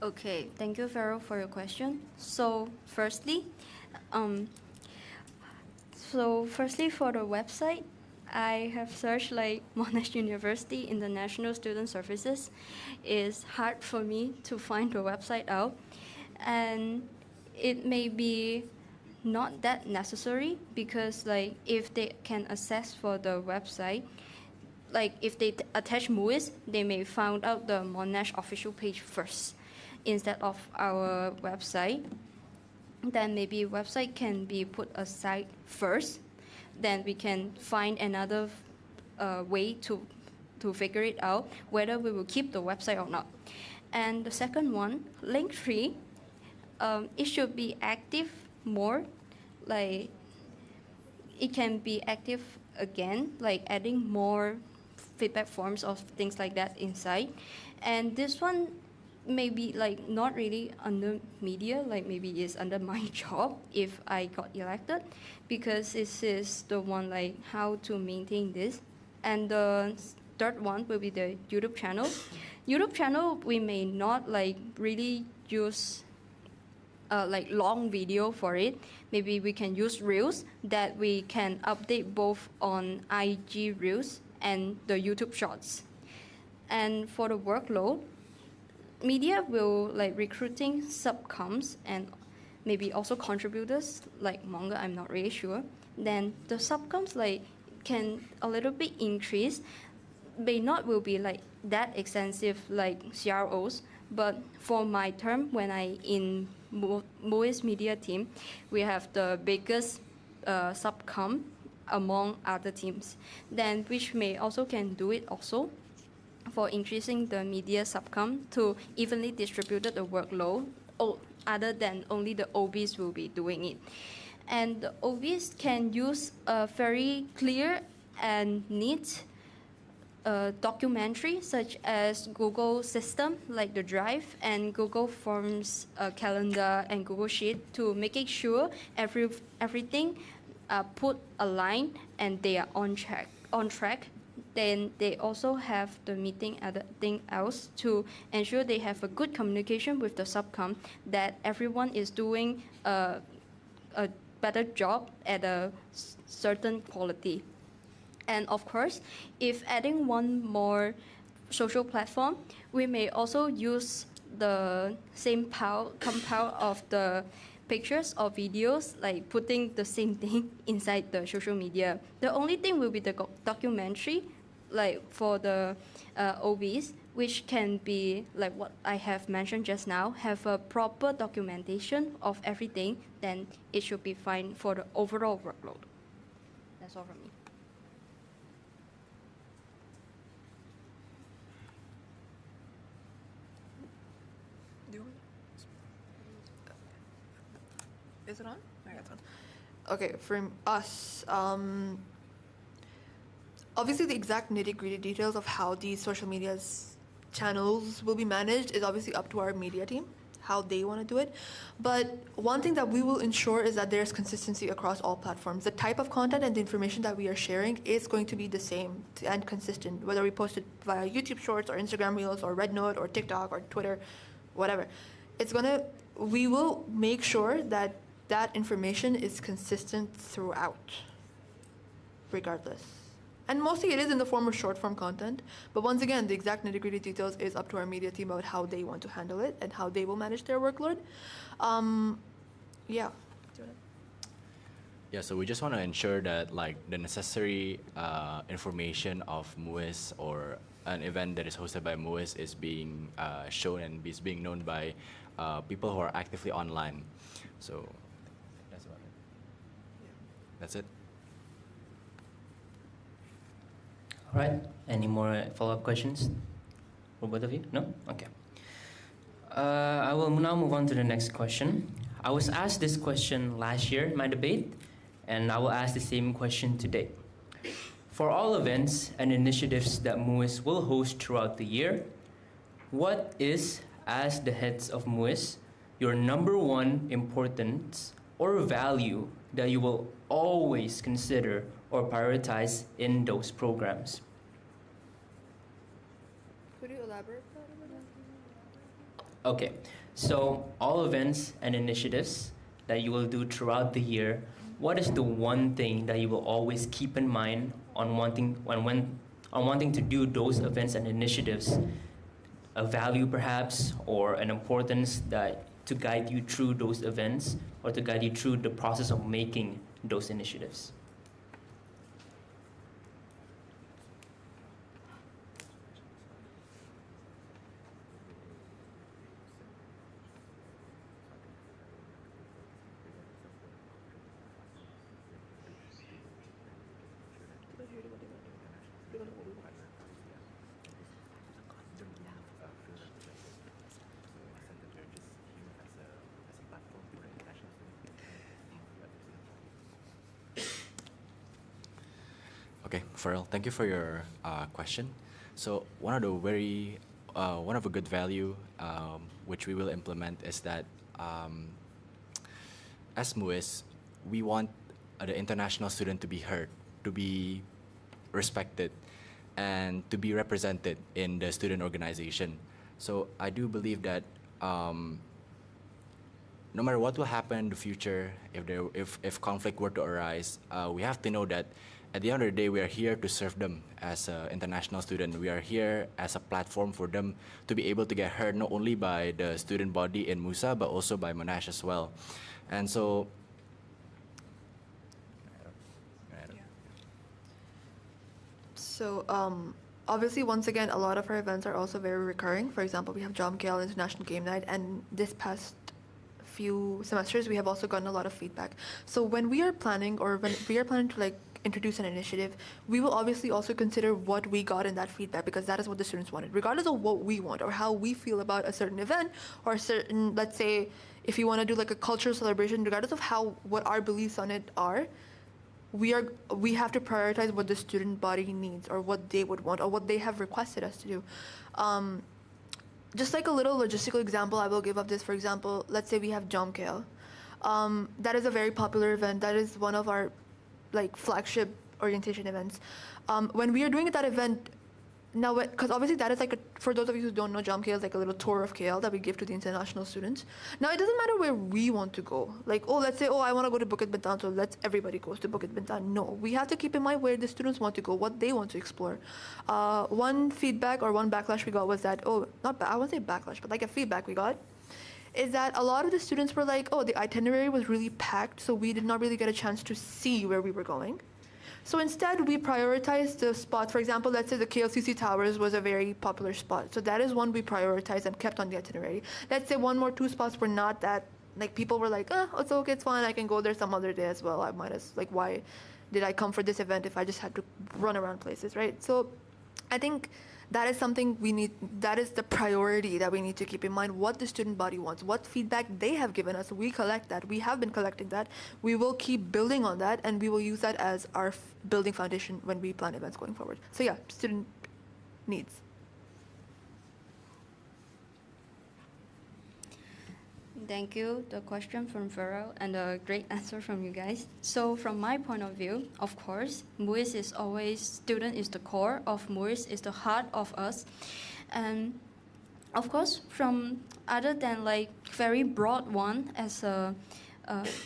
Okay, thank you, Farrell, for your question. So firstly for the website, I have searched like Monash University International Student Services. It's hard for me to find the website out, and it may be not that necessary because like if they can access for the website, like if they attach MUISS, they may find out the Monash official page first instead of our website. Then maybe website can be put aside first. Then we can find another way to figure it out whether we will keep the website or not. And the second one, Linktree, it should be active more. Like it can be active again, like adding more feedback forms of things like that inside. And this one maybe like not really under media, like maybe it's under my job if I got elected, because this is the one like how to maintain this. And the third one will be the YouTube channel. YouTube channel, we may not like really use like long video for it. Maybe we can use Reels that we can update both on IG Reels and the YouTube Shorts. And for the workload, media will like recruiting subcoms and maybe also contributors like manga, I'm not really sure. Then the subcoms like can a little bit increase, may not will be like that extensive like CROs, but for my term when I in MUISS media team, we have the biggest subcom among other teams, then which may also can do it also for increasing the media subcom to evenly distribute the workload, other than only the OBs will be doing it. And the OBs can use a very clear and neat documentary such as Google system like the Drive and Google Forms calendar and Google Sheet to making sure everything put aligned and they are on track. Then they also have the meeting other thing else to ensure they have a good communication with the subcom, that everyone is doing a better job at a certain quality. And of course, if adding one more social platform, we may also use the same compound of the pictures or videos, like putting the same thing inside the social media. The only thing will be the documentary, like for the OBs, which can be like what I have mentioned just now, have a proper documentation of everything, then it should be fine for the overall workload. That's all from me. Is it on? Okay, it's on. Okay, for us, obviously the exact nitty-gritty details of how these social media's channels will be managed is obviously up to our media team, how they want to do it. But one thing that we will ensure is that there's consistency across all platforms. The type of content and the information that we are sharing is going to be the same and consistent, whether we post it via YouTube Shorts or Instagram Reels or Rednote or TikTok or Twitter, whatever. We will make sure that that information is consistent throughout, regardless. And mostly it is in the form of short-form content. But once again, the exact nitty-gritty details is up to our media team about how they want to handle it and how they will manage their workload. Yeah. Yeah, so we just want to ensure that like the necessary information of MUISS or an event that is hosted by MUISS is being shown and is being known by people who are actively online. So that's about it. That's it. All right. Any more follow-up questions for both of you? No? Okay. I will now move on to the next question. I was asked this question last year in my debate, and I will ask the same question today. For all events and initiatives that MUISS will host throughout the year, what is, as the heads of MUISS, your number one importance or value that you will always consider or prioritize in those programs? Could you elaborate? Okay, so all events and initiatives that you will do throughout the year, what is the one thing that you will always keep in mind on wanting to do those events and initiatives? A value perhaps, or an importance that to guide you through those events or to guide you through the process of making those initiatives? Okay, Farrell, thank you for your question. So one of a good value which we will implement is that as MUISS, we want the international student to be heard, to be respected and to be represented in the student organization. So I do believe that no matter what will happen in the future, if conflict were to arise, we have to know that at the end of the day, we are here to serve them as an international student. We are here as a platform for them to be able to get heard not only by the student body in MUSA, but also by Monash as well. And so, So obviously, once again, a lot of our events are also very recurring. For example, we have Jom KL International Game Night, and this past few semesters, we have also gotten a lot of feedback. So when we are planning, or when we are planning to like introduce an initiative, we will obviously also consider what we got in that feedback, because that is what the students wanted, regardless of what we want or how we feel about a certain event or a certain, let's say, if you want to do like a cultural celebration, regardless of what our beliefs on it are, we have to prioritize what the student body needs or what they would want or what they have requested us to do. Just like a little logistical example I will give of this, for example, let's say we have Jom KL. That is a very popular event. That is one of our like flagship orientation events. When we are doing that event, now, because obviously that is like, for those of you who don't know, Jom KL is like a little tour of KL that we give to the international students. Now, it doesn't matter where we want to go. Like, oh, let's say, oh, I want to go to Bukit Bintang, so everybody goes to Bukit Bintang. No, we have to keep in mind where the students want to go, what they want to explore. One feedback or one backlash we got was that, I won't say backlash, but like a feedback we got, is that a lot of the students were like, oh, the itinerary was really packed, so we did not really get a chance to see where we were going. So instead, we prioritized the spots. For example, let's say the KLCC Towers was a very popular spot. So that is one we prioritized and kept on the itinerary. Let's say two spots were not that, like people were like, it's okay, it's fine, I can go there some other day as well. Why did I come for this event if I just had to run around places, right? So I think that is something that is the priority that we need to keep in mind, what the student body wants, what feedback they have given us. We collect that. We have been collecting that. We will keep building on that, and we will use that as our building foundation when we plan events going forward. So yeah, student needs. Thank you. The question from Farrell and a great answer from you guys. So from my point of view, of course, MUISS is always, student is the core of MUISS, is the heart of us. And of course, from other than like very broad one as a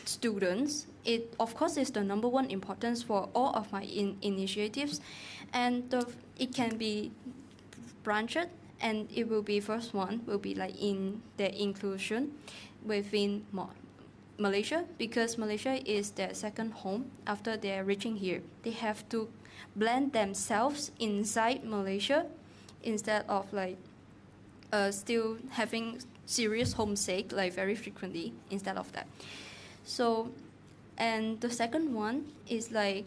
students, it of course is the number one importance for all of my initiatives. And it can be branched, and it will be first one will be like in the inclusion within Malaysia, because Malaysia is their second home after they're reaching here. They have to blend themselves inside Malaysia instead of like still having serious homesick like very frequently instead of that. So, and the second one is like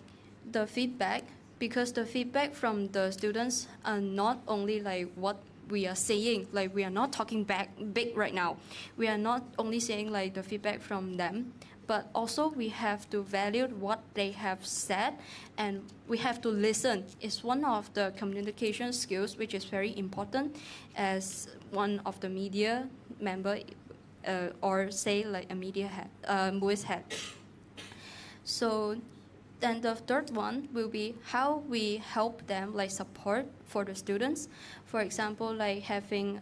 the feedback, because the feedback from the students are not only like what we are saying, like we are not talking back big right now. We are not only saying like the feedback from them, but also we have to value what they have said, and we have to listen. It's one of the communication skills which is very important as one of the media member or say like a media head, MUISS head. So then the third one will be how we help them, like support for the students. For example, like having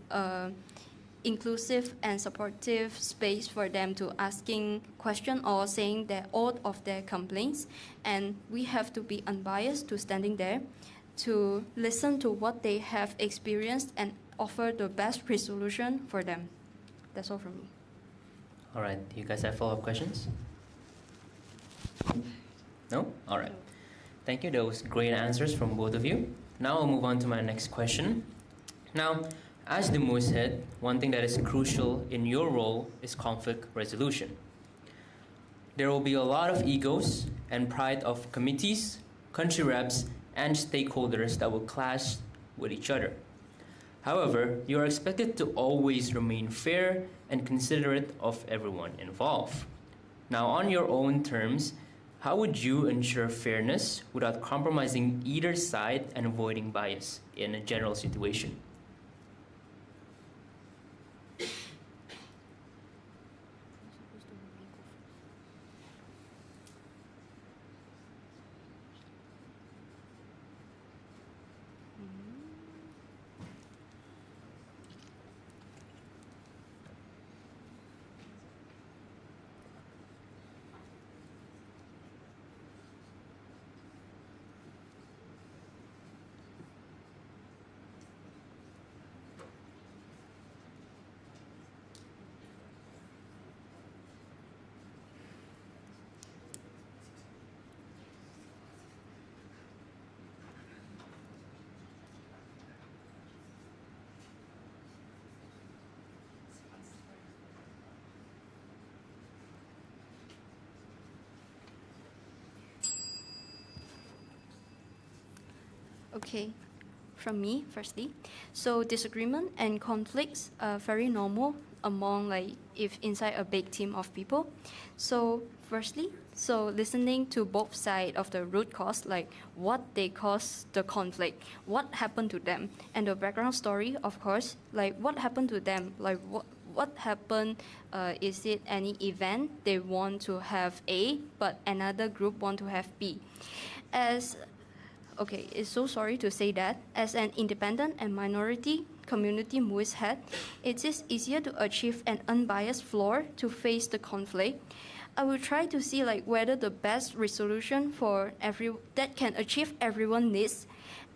inclusive and supportive space for them to asking questions or saying all of their complaints. And we have to be unbiased to standing there to listen to what they have experienced and offer the best resolution for them. That's all from me. All right, you guys have follow-up questions? No? All right. Thank you. Those great answers from both of you. Now I'll move on to my next question. Now, as the MUISS head, one thing that is crucial in your role is conflict resolution. There will be a lot of egos and pride of committees, country reps, and stakeholders that will clash with each other. However, you are expected to always remain fair and considerate of everyone involved. Now, on your own terms, how would you ensure fairness without compromising either side and avoiding bias in a general situation? Okay, from me firstly. So disagreement and conflicts are very normal among like if inside a big team of people. So firstly, so listening to both sides of the root cause, like what they cause the conflict, what happened to them, and the background story, of course, like what happened to them, like what happened, is it any event they want to have A, but another group want to have B. As Okay, it's so sorry to say that. As an independent and minority community MUISS head, it is easier to achieve an unbiased floor to face the conflict. I will try to see like whether the best resolution for that can achieve everyone's needs,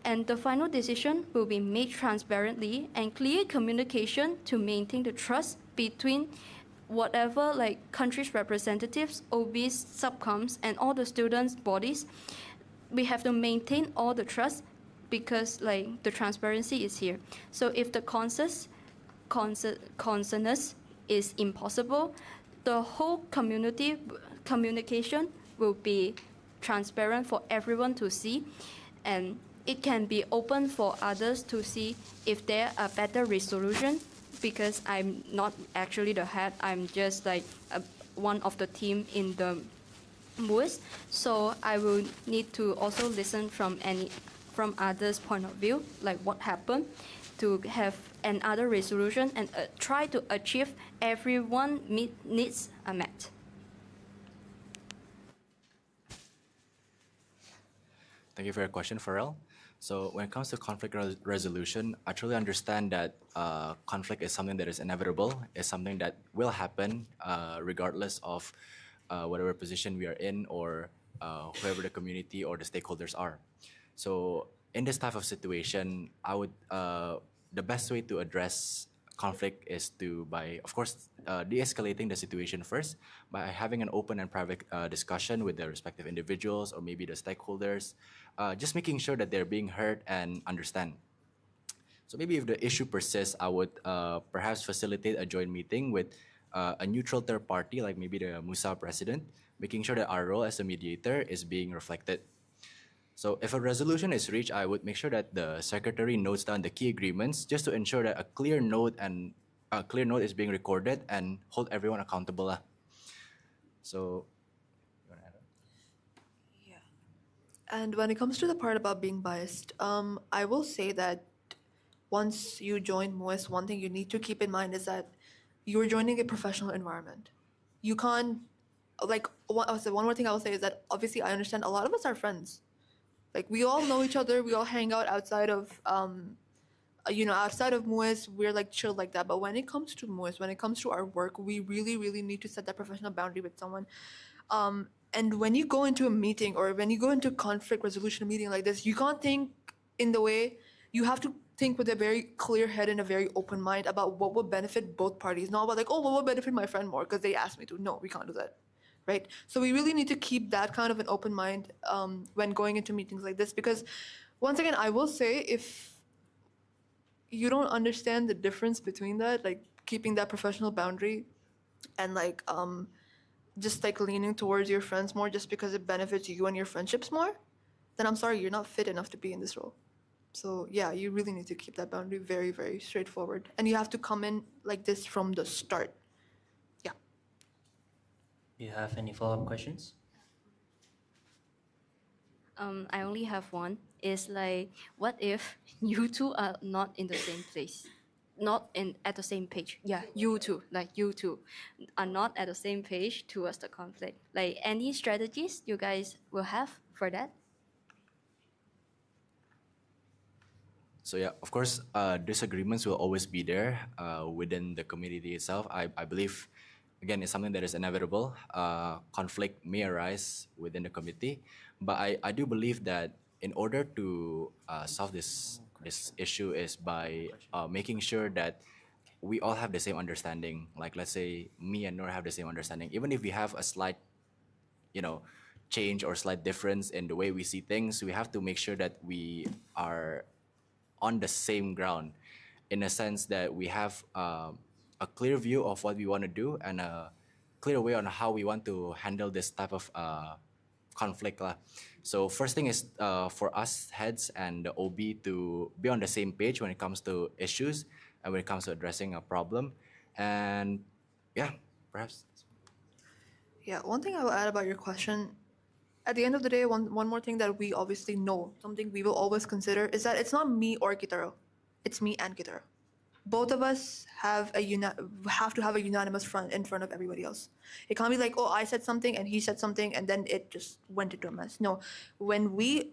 and the final decision will be made transparently and clear communication to maintain the trust between whatever like country's representatives, OBs, subcoms, and all the students' bodies. We have to maintain all the trust because like the transparency is here. So if the consensus is impossible, the whole communication will be transparent for everyone to see, and it can be open for others to see if there are better resolution, because I'm not actually the head, I'm just like one of the team in the MUISS, so I will need to also listen from others' point of view, like what happened, to have another resolution and try to achieve everyone needs are met. Thank you for your question, Pharrell. So when it comes to conflict resolution, I truly understand that conflict is something that is inevitable, is something that will happen regardless of whatever position we are in or whoever the community or the stakeholders are. So in this type of situation, I would the best way to address conflict is by, of course, de-escalating the situation first by having an open and private discussion with the respective individuals or maybe the stakeholders, just making sure that they're being heard and understand. So maybe if the issue persists, I would perhaps facilitate a joint meeting with a neutral third party, like maybe the MUSA president, making sure that our role as a mediator is being reflected. So if a resolution is reached, I would make sure that the secretary notes down the key agreements just to ensure that a clear note is being recorded and hold everyone accountable. So, you want to add on? Yeah. And when it comes to the part about being biased, I will say that once you join MUISS, one thing you need to keep in mind is that you're joining a professional environment. You can't, like, one more thing I will say is that obviously I understand a lot of us are friends. Like, we all know each other, we all hang out outside of, outside of MUISS, we're like chill like that. But when it comes to MUISS, when it comes to our work, we really, really need to set that professional boundary with someone. And when you go into a meeting or when you go into a conflict resolution meeting like this, you can't think in the way, you have to think with a very clear head and a very open mind about what would benefit both parties. Not about like, oh, what would benefit my friend more because they asked me to. No, we can't do that, right? So we really need to keep that kind of an open mind when going into meetings like this, because once again, I will say, if you don't understand the difference between that, like keeping that professional boundary and like just like leaning towards your friends more just because it benefits you and your friendships more, then I'm sorry, you're not fit enough to be in this role. So yeah, you really need to keep that boundary very, very straightforward. And you have to come in like this from the start. Yeah. Do you have any follow-up questions? I only have one. It's like, what if you two are not in the same place? Not at the same page. Yeah, you two are not at the same page towards the conflict. Like, any strategies you guys will have for that? So yeah, of course, disagreements will always be there within the community itself. I believe, again, it's something that is inevitable. Conflict may arise within the committee, but I do believe that in order to solve this issue is by making sure that we all have the same understanding. Like, let's say me and Noor have the same understanding, even if we have a slight, change or slight difference in the way we see things, we have to make sure that we are on the same ground, in a sense that we have a clear view of what we want to do and a clear way on how we want to handle this type of conflict lah. So first thing is for us heads and the OB to be on the same page when it comes to issues and when it comes to addressing a problem. And yeah, perhaps. Yeah, one thing I will add about your question, at the end of the day, one more thing that we obviously know, something we will always consider, is that it's not me or Kitaro. It's me and Kitaro. Both of us have to have a unanimous front in front of everybody else. It can't be like, oh, I said something and he said something and then it just went into a mess. No, when we,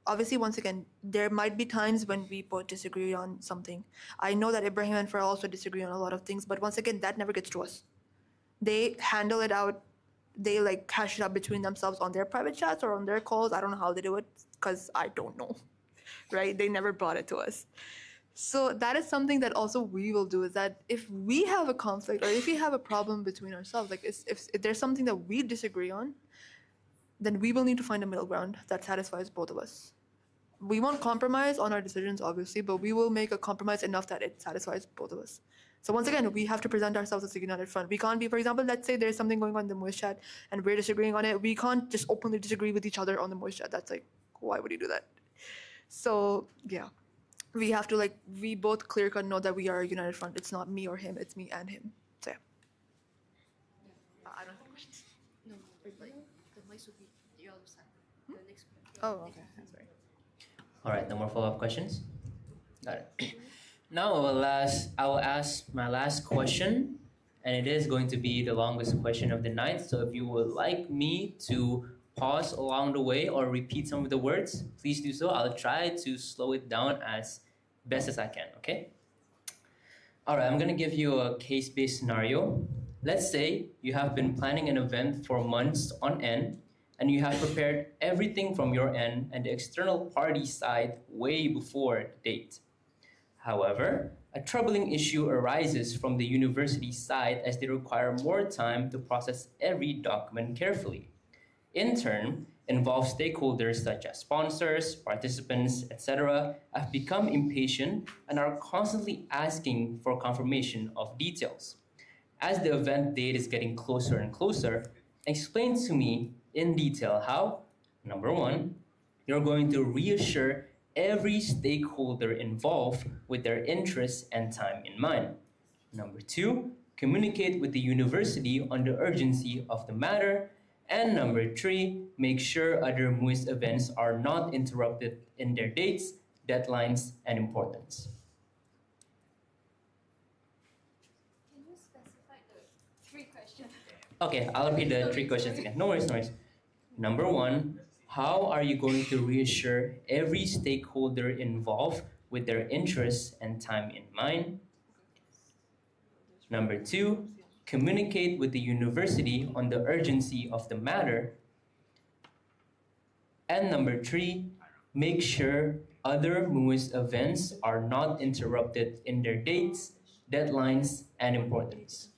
obviously, once again, there might be times when we both disagree on something. I know that Ibrahim and Farah also disagree on a lot of things, but once again, that never gets to us. They handle it out. They like hash it up between themselves on their private chats or on their calls. I don't know how they do it because I don't know, right? They never brought it to us. So that is something that also we will do, is that if we have a conflict or if we have a problem between ourselves, like if there's something that we disagree on, then we will need to find a middle ground that satisfies both of us. We won't compromise on our decisions, obviously, but we will make a compromise enough that it satisfies both of us. So once again, we have to present ourselves as a united front. We can't be, for example, let's say there's something going on in the MUISS chat and we're disagreeing on it. We can't just openly disagree with each other on the MUISS chat. That's like, why would you do that? So yeah, we have to like, we both clear cut know that we are a united front. It's not me or him, it's me and him. So yeah. I don't have questions. No, like the mics would be the other side. The next one. Oh, okay. I'm sorry. All right, no more follow-up questions? Got it. Now I will ask my last question, and it is going to be the longest question of the night. So if you would like me to pause along the way or repeat some of the words, please do so. I'll try to slow it down as best as I can, okay? All right, I'm gonna give you a case-based scenario. Let's say you have been planning an event for months on end, and you have prepared everything from your end and the external party side way before the date. However, a troubling issue arises from the university side as they require more time to process every document carefully. In turn, involved stakeholders such as sponsors, participants, etc. have become impatient and are constantly asking for confirmation of details. As the event date is getting closer and closer, explain to me in detail how, number one, you're going to reassure every stakeholder involved with their interests and time in mind. Number two, communicate with the university on the urgency of the matter. And number three, make sure other MUISS events are not interrupted in their dates, deadlines, and importance. Can you specify the 3 questions? Okay, I'll repeat the 3 questions again. No worries, no worries. Number one, how are you going to reassure every stakeholder involved with their interests and time in mind? Number two, communicate with the university on the urgency of the matter. And number three, make sure other MUISS events are not interrupted in their dates, deadlines, and importance.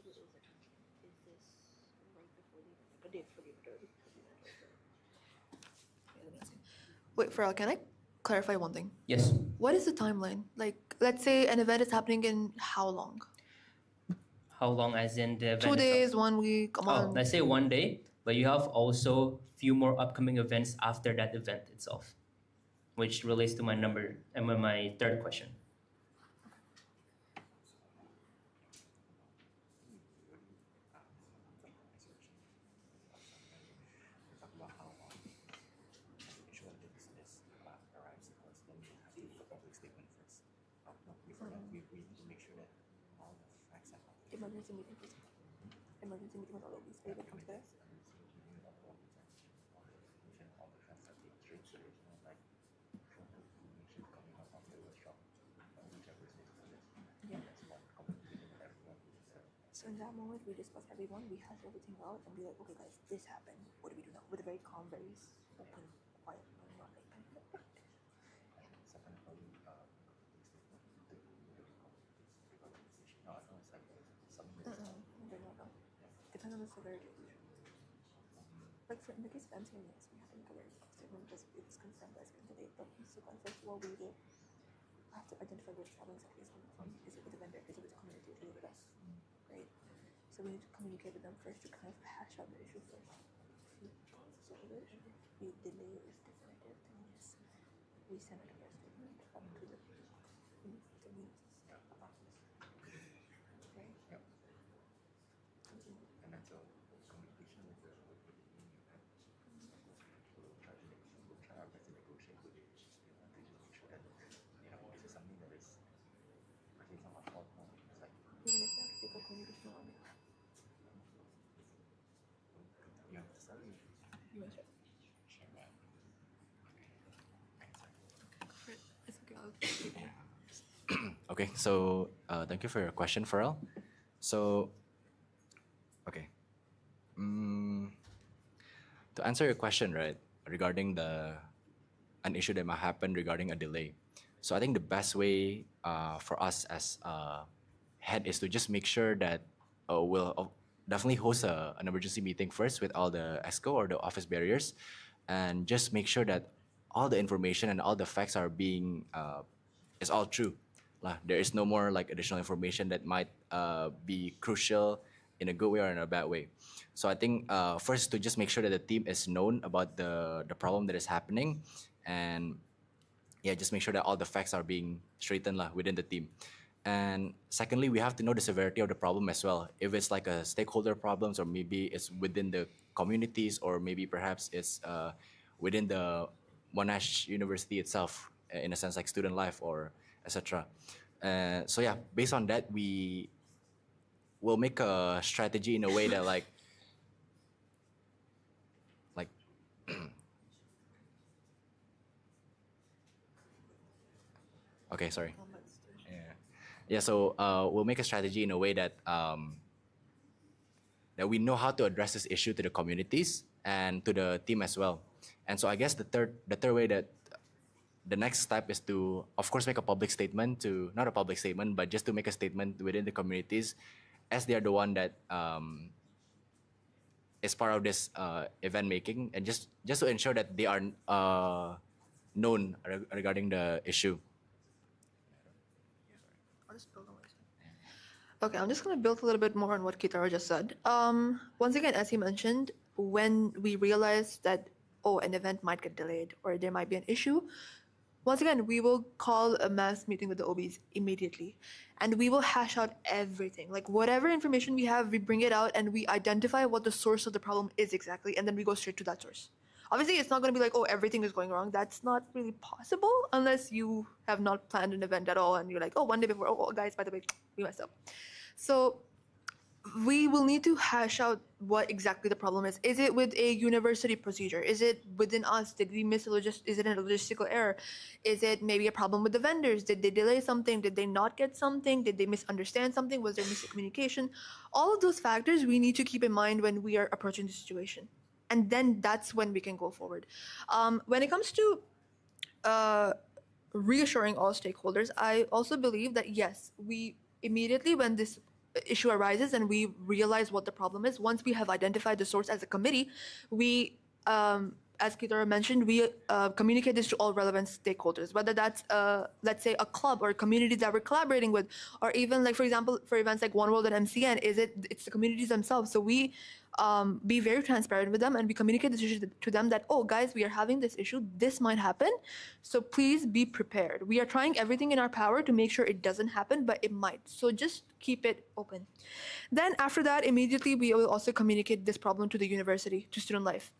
Wait, Farrell, can I clarify one thing? Yes. What is the timeline? Like, let's say an event is happening in how long? How long as in the event 2 itself? days, 1 week, a Oh, month? let's say 1 day, but you have also few more upcoming events after that event itself, which relates to my my third question. Emergency meeting, please. Emergency meeting with all of these. Are you able to come today? Yeah. So in that moment, we discuss everyone, we hash everything out, and be like, okay, guys, this happened. What do we do now? With a very calm, very open, quiet, not like panic. Depends on the severity. Like for in the case of MCMS, we have to make a very quick statement because it's confirmed as candidate. But so first of all, we will have to identify where the travel exactly is coming from. Is it with the vendor? Is it with the community? Is it with us? Right? So we need to communicate with them first to kind of hash out the issue first. Okay, so thank you for your question, Pharrell. So, okay. To answer your question, right, regarding an issue that might happen regarding a delay. So I think the best way for us as head is to just make sure that we'll definitely host an emergency meeting first with all the ESCO or the office barriers, and just make sure that all the information and all the facts are being is all true. There is no more like additional information that might be crucial in a good way or in a bad way. So I think first to just make sure that the team is known about the problem that is happening, and yeah, just make sure that all the facts are being straightened within the team. And secondly, we have to know the severity of the problem as well. If it's like a stakeholder problems, or maybe it's within the communities, or maybe perhaps it's within the Monash University itself, in a sense like student life or etc. So yeah, based on that, we will make a strategy in a way that like okay, sorry. Yeah, so we'll make a strategy in a way that that we know how to address this issue to the communities and to the team as well. And so I guess the third way that the next step is to, of course, make a public statement to, not a public statement, but just to make a statement within the communities, as they are the one that is part of this event making, and just to ensure that they are known regarding the issue. Okay, I'm just going to build a little bit more on what Kitaro just said. Once again, as he mentioned, when we realize that, an event might get delayed or there might be an issue, once again, we will call a mass meeting with the OBs immediately. And we will hash out everything. Like whatever information we have, we bring it out and we identify what the source of the problem is exactly, and then we go straight to that source. Obviously, it's not going to be like, everything is going wrong. That's not really possible unless you have not planned an event at all and you're like, one day before, guys, by the way, we messed up. So we will need to hash out what exactly the problem is. Is it with a university procedure? Is it within us? Did we miss is it a logistical error? Is it maybe a problem with the vendors? Did they delay something? Did they not get something? Did they misunderstand something? Was there miscommunication? All of those factors we need to keep in mind when we are approaching the situation. And then that's when we can go forward. When it comes to reassuring all stakeholders, I also believe that yes, we immediately, when this issue arises and we realize what the problem is, once we have identified the source as a committee, we, as Kitaro mentioned, we communicate this to all relevant stakeholders, whether that's, let's say, a club or a community that we're collaborating with, or even, like, for example, for events like One World and MCN, it's the communities themselves. So we be very transparent with them and we communicate this issue to them that, guys, we are having this issue, this might happen, so please be prepared. We are trying everything in our power to make sure it doesn't happen, but it might. So just keep it open. Then after that, immediately we will also communicate this problem to the university, to Student Life.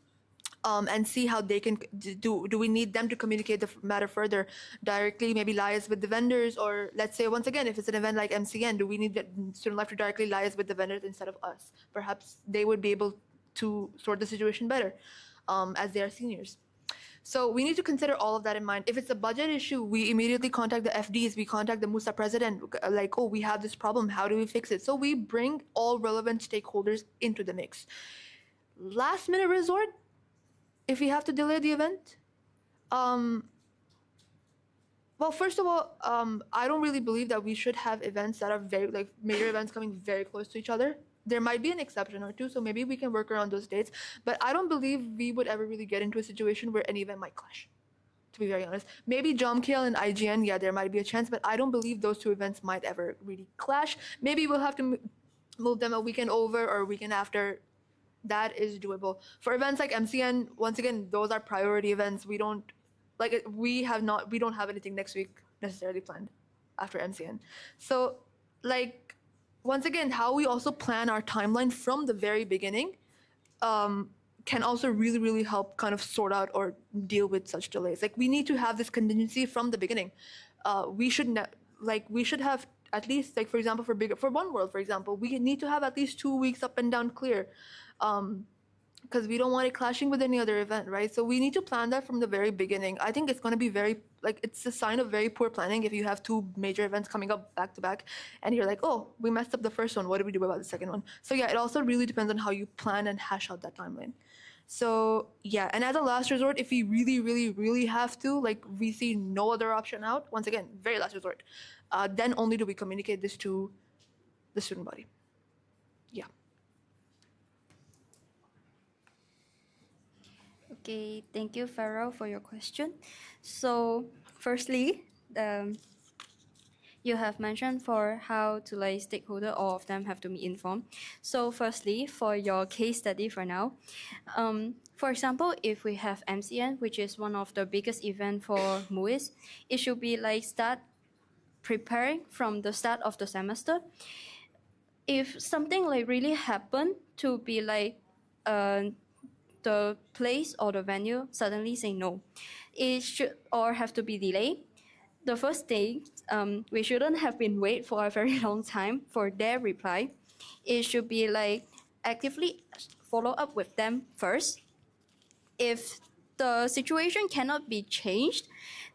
And see how they can do we need them to communicate the matter further directly, maybe liaise with the vendors, or let's say, once again, if it's an event like MCN, do we need the Student Life to directly liaise with the vendors instead of us? Perhaps they would be able to sort the situation better, as they are seniors. So we need to consider all of that in mind. If it's a budget issue, we immediately contact the FDs, we contact the MUSA president, like, we have this problem, how do we fix it? So we bring all relevant stakeholders into the mix. Last minute resort, if we have to delay the event, well, first of all, I don't really believe that we should have events that are major events coming very close to each other. There might be an exception or two, so maybe we can work around those dates. But I don't believe we would ever really get into a situation where any event might clash, to be very honest. Maybe JOMKL and IGN, yeah, there might be a chance, but I don't believe those two events might ever really clash. Maybe we'll have to move them a weekend over or a weekend after, That is doable. For events like MCN, once again, those are priority events. We don't have anything next week necessarily planned after MCN. So like once again, how we also plan our timeline from the very beginning can also really, really help kind of sort out or deal with such delays. Like we need to have this contingency from the beginning. We should have at least, like for example, for One World, for example, we need to have at least 2 weeks up and down clear, because we don't want it clashing with any other event, right? So we need to plan that from the very beginning. I think it's going to be it's a sign of very poor planning if you have 2 major events coming up back to back and you're like, oh, we messed up the first one, what do we do about the second one? So yeah, it also really depends on how you plan and hash out that timeline. So yeah, and as a last resort, if we really, really, really have to, like we see no other option out, once again, very last resort, then only do we communicate this to the student body. Yeah. Okay, thank you, Farrell, for your question. So, firstly, you have mentioned for how to like stakeholder, all of them have to be informed. So, firstly, for your case study for now, for example, if we have MCN, which is one of the biggest event for MUISS, it should be like start preparing from the start of the semester. If something like really happen to be like the place or the venue suddenly say no, it should or have to be delayed. The first thing, we shouldn't have been wait for a very long time for their reply. It should be like actively follow up with them first. If the situation cannot be changed,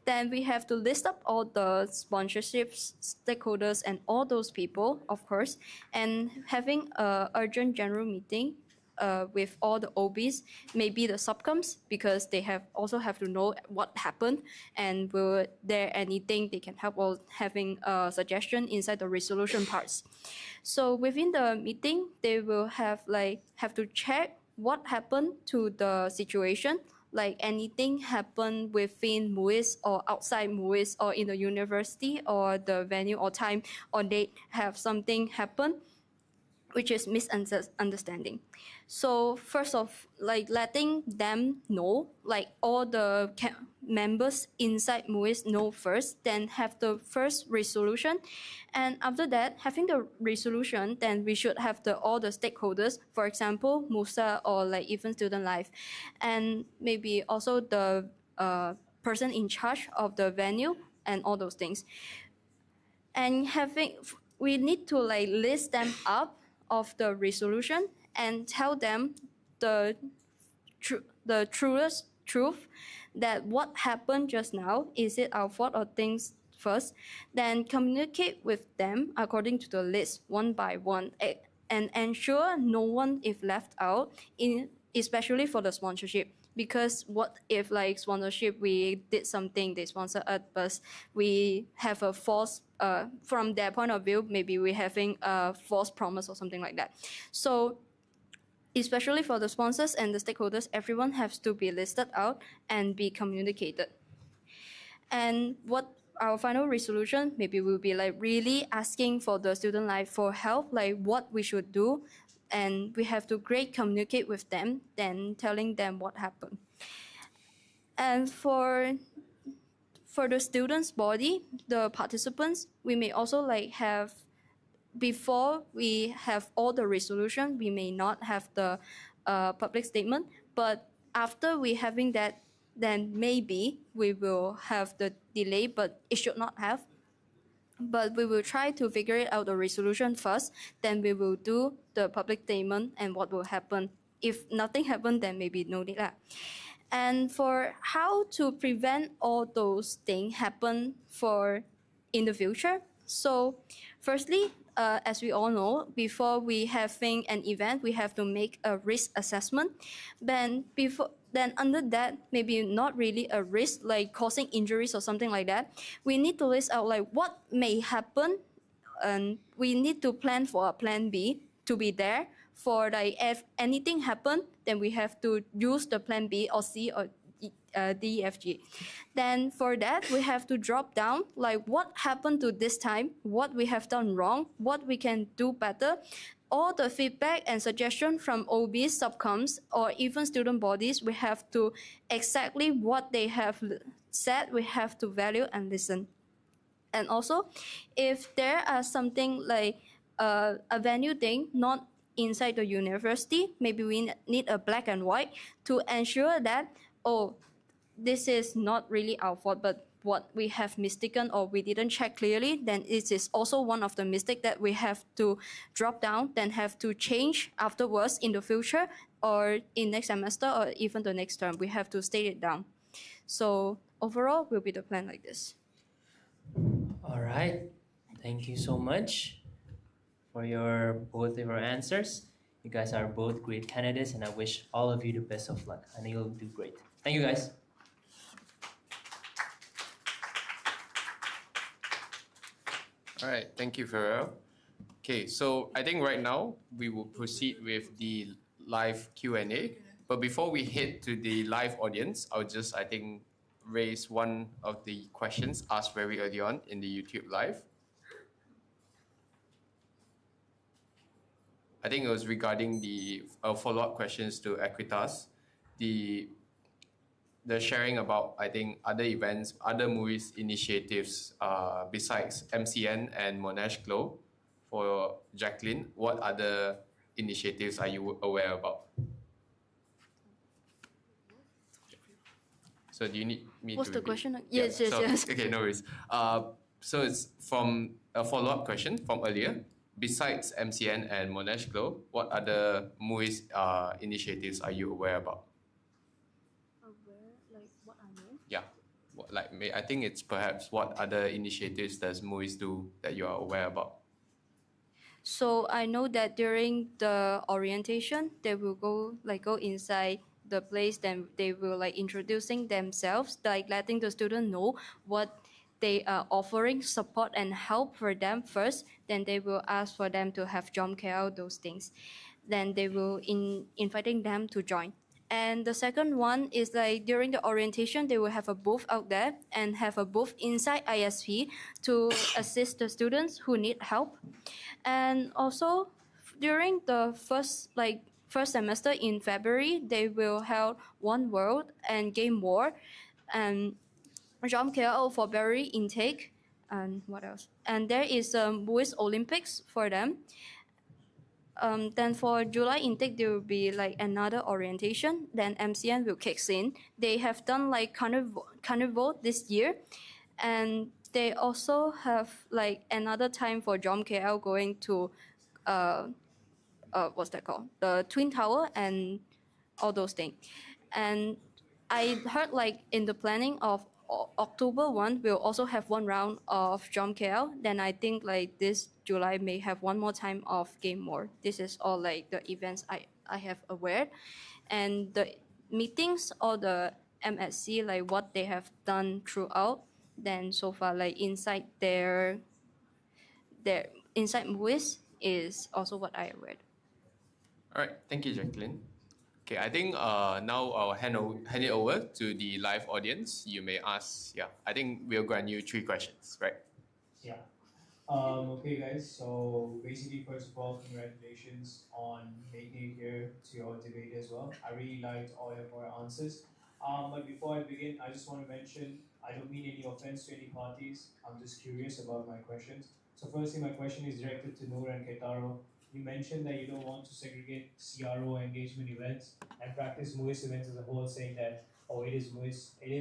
then we have to list up all the sponsorships, stakeholders, and all those people, of course, and having an urgent general meeting with all the OBs, maybe the subcoms, because they also have to know what happened and will there anything they can help, or having a suggestion inside the resolution parts. So within the meeting, they will have to check what happened to the situation, like anything happened within MUISS or outside MUISS or in the university or the venue or time or date have something happen, which is misunderstanding. So first of, like letting them know, like all the members inside MUISS know first, then have the first resolution. And after that, having the resolution, then we should have all the stakeholders, for example, MUSA or like even student life. And maybe also the person in charge of the venue and all those things. And we need to like list them up of the resolution and tell them the truest truth that what happened just now, is it our fault or things first, then communicate with them according to the list one by one, and ensure no one is left out, especially for the sponsorship. Because what if like sponsorship, we did something, they sponsor us, but we have a false, from their point of view, maybe we're having a false promise or something like that. So especially for the sponsors and the stakeholders, everyone has to be listed out and be communicated. And what our final resolution maybe will be like really asking for the student life for help, like what we should do, and we have to communicate with them, then telling them what happened. And for the students' body, the participants, we may also like have, before we have all the resolution, we may not have the public statement, but after we having that, then maybe we will have the delay, but it should not have. But we will try to figure it out the resolution first, then we will do the public statement and what will happen. If nothing happened, then maybe no need. And for how to prevent all those things happen in the future. So firstly, as we all know, before we having an event, we have to make a risk assessment. Then under that, maybe not really a risk like causing injuries or something like that, we need to list out like what may happen, and we need to plan for a plan B to be there for like if anything happen, then we have to use the plan B or C or D, E, F, G. Then for that, we have to drop down like what happened to this time, what we have done wrong, what we can do better, all the feedback and suggestion from OBs, subcoms, or even student bodies, we have to exactly what they have said, we have to value and listen. And also, if there are something like a venue thing, not inside the university, maybe we need a black and white to ensure that, oh, this is not really our fault, but what we have mistaken or we didn't check clearly, then it is also one of the mistakes that we have to drop down, then have to change afterwards in the future or in next semester or even the next term. We have to state it down. So overall, will be the plan like this. All right. Thank you so much for both of your answers. You guys are both great candidates, and I wish all of you the best of luck. I know you'll do great. Thank you, guys. All right, thank you, Farrell. Okay, so I think right now we will proceed with the live Q&A. But before we head to the live audience, I'll just, I think, raise one of the questions asked very early on in the YouTube live. I think it was regarding the follow-up questions to Equitas, the sharing about, I think, other events, other MUISS initiatives besides MCN and Monash Glow. For Jacqueline, what other initiatives are you aware about? So do you need me What's to the repeat? question? Yes, yes. Okay, no worries. So it's from a follow-up question from earlier. Besides MCN and Monash Glow, what other MUISS initiatives are you aware about? Like what I mean? Yeah, I think it's perhaps what other initiatives does MUISS do that you are aware about? So I know that during the orientation, they will go inside the place, then they will introducing themselves, letting the student know what they are offering, support and help for them first. Then they will ask for them to have job care, those things. Then they will inviting them to join. And the second one is during the orientation, they will have a booth out there and have a booth inside ISP to assist the students who need help. And also during the first semester in February, they will have One World and Game War and job care for February intake. And what else? And there is MUISS Olympics for them. Then for July intake, there will be another orientation. Then MCN will kick in. They have done carnival this year, and they also have another time for job KL going to what's that called? The Twin Tower and all those things. And I heard in the planning of October 1, we'll also have one round of Jom KL. Then I think this July may have one more time of Game More. This is all the events I have aware. And the meetings or the MSC, what they have done throughout, then so far inside their inside MUISS is also what I read. All right, thank you, Jacqueline. Okay, I think now I'll hand it over to the live audience. You may ask, I think we'll grant you 3 questions, right? Yeah. Okay, guys. So basically, first of all, congratulations on making it here to your debate as well. I really liked all of your answers. But before I begin, I just want to mention, I don't mean any offense to any parties. I'm just curious about my questions. So firstly, my question is directed to Noor and Ketaro. You mentioned that you don't want to segregate CRO engagement events and practice MUISS events as a whole, saying that, it is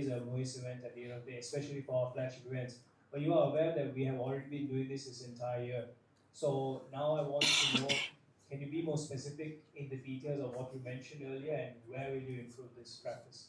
a MUISS event at the end of the day, especially for our flagship events. But you are aware that we have already been doing this entire year. So now I want to know, can you be more specific in the details of what you mentioned earlier, and where will you improve this practice?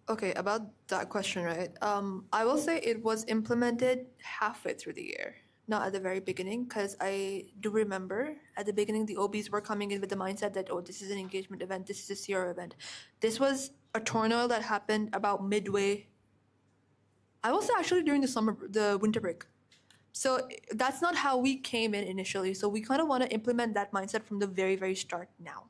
Okay, about that question, right? I will say it was implemented halfway through the year, not at the very beginning, because I do remember at the beginning the OBs were coming in with the mindset that, this is an engagement event, this is a CRO event. This was a turmoil that happened about midway. I will say actually during the winter break, So that's not how we came in initially. So we kind of want to implement that mindset from the very, very start now.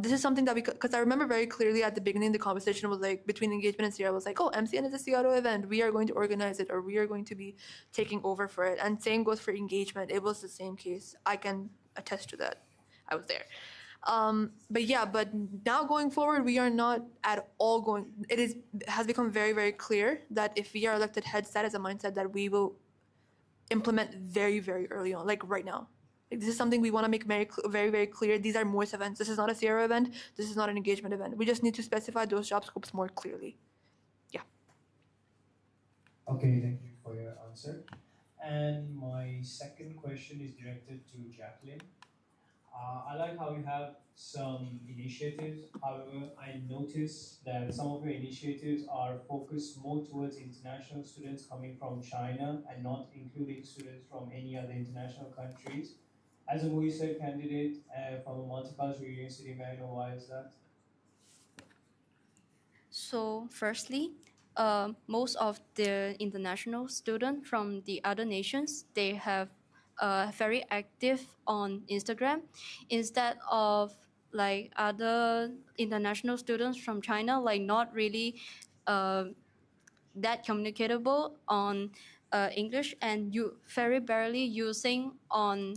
This is something that because I remember very clearly at the beginning, the conversation was like between engagement and CRO was like, oh, MCN is a CRO event. We are going to organize it, or we are going to be taking over for it. And same goes for engagement. It was the same case. I can attest to that. I was there. But now going forward, we are not at all going. Has become very, very clear that if we are elected heads, that is a mindset that we will implement very, very early on, like right now. Like, this is something we want to make very, very, very clear. These are MUISS events. This is not a CRO event. This is not an engagement event. We just need to specify those job scopes more clearly. Yeah. Okay, thank you for your answer. And my second question is directed to Jacqueline. I like how you have some initiatives. However, I noticed that some of your initiatives are focused more towards international students coming from China and not including students from any other international countries. As a MUISA candidate from a multicultural university, may I know why is that? So firstly, most of the international students from the other nations, they have very active on Instagram instead of like other international students from China, like not really that communicatable on English, and you very barely using on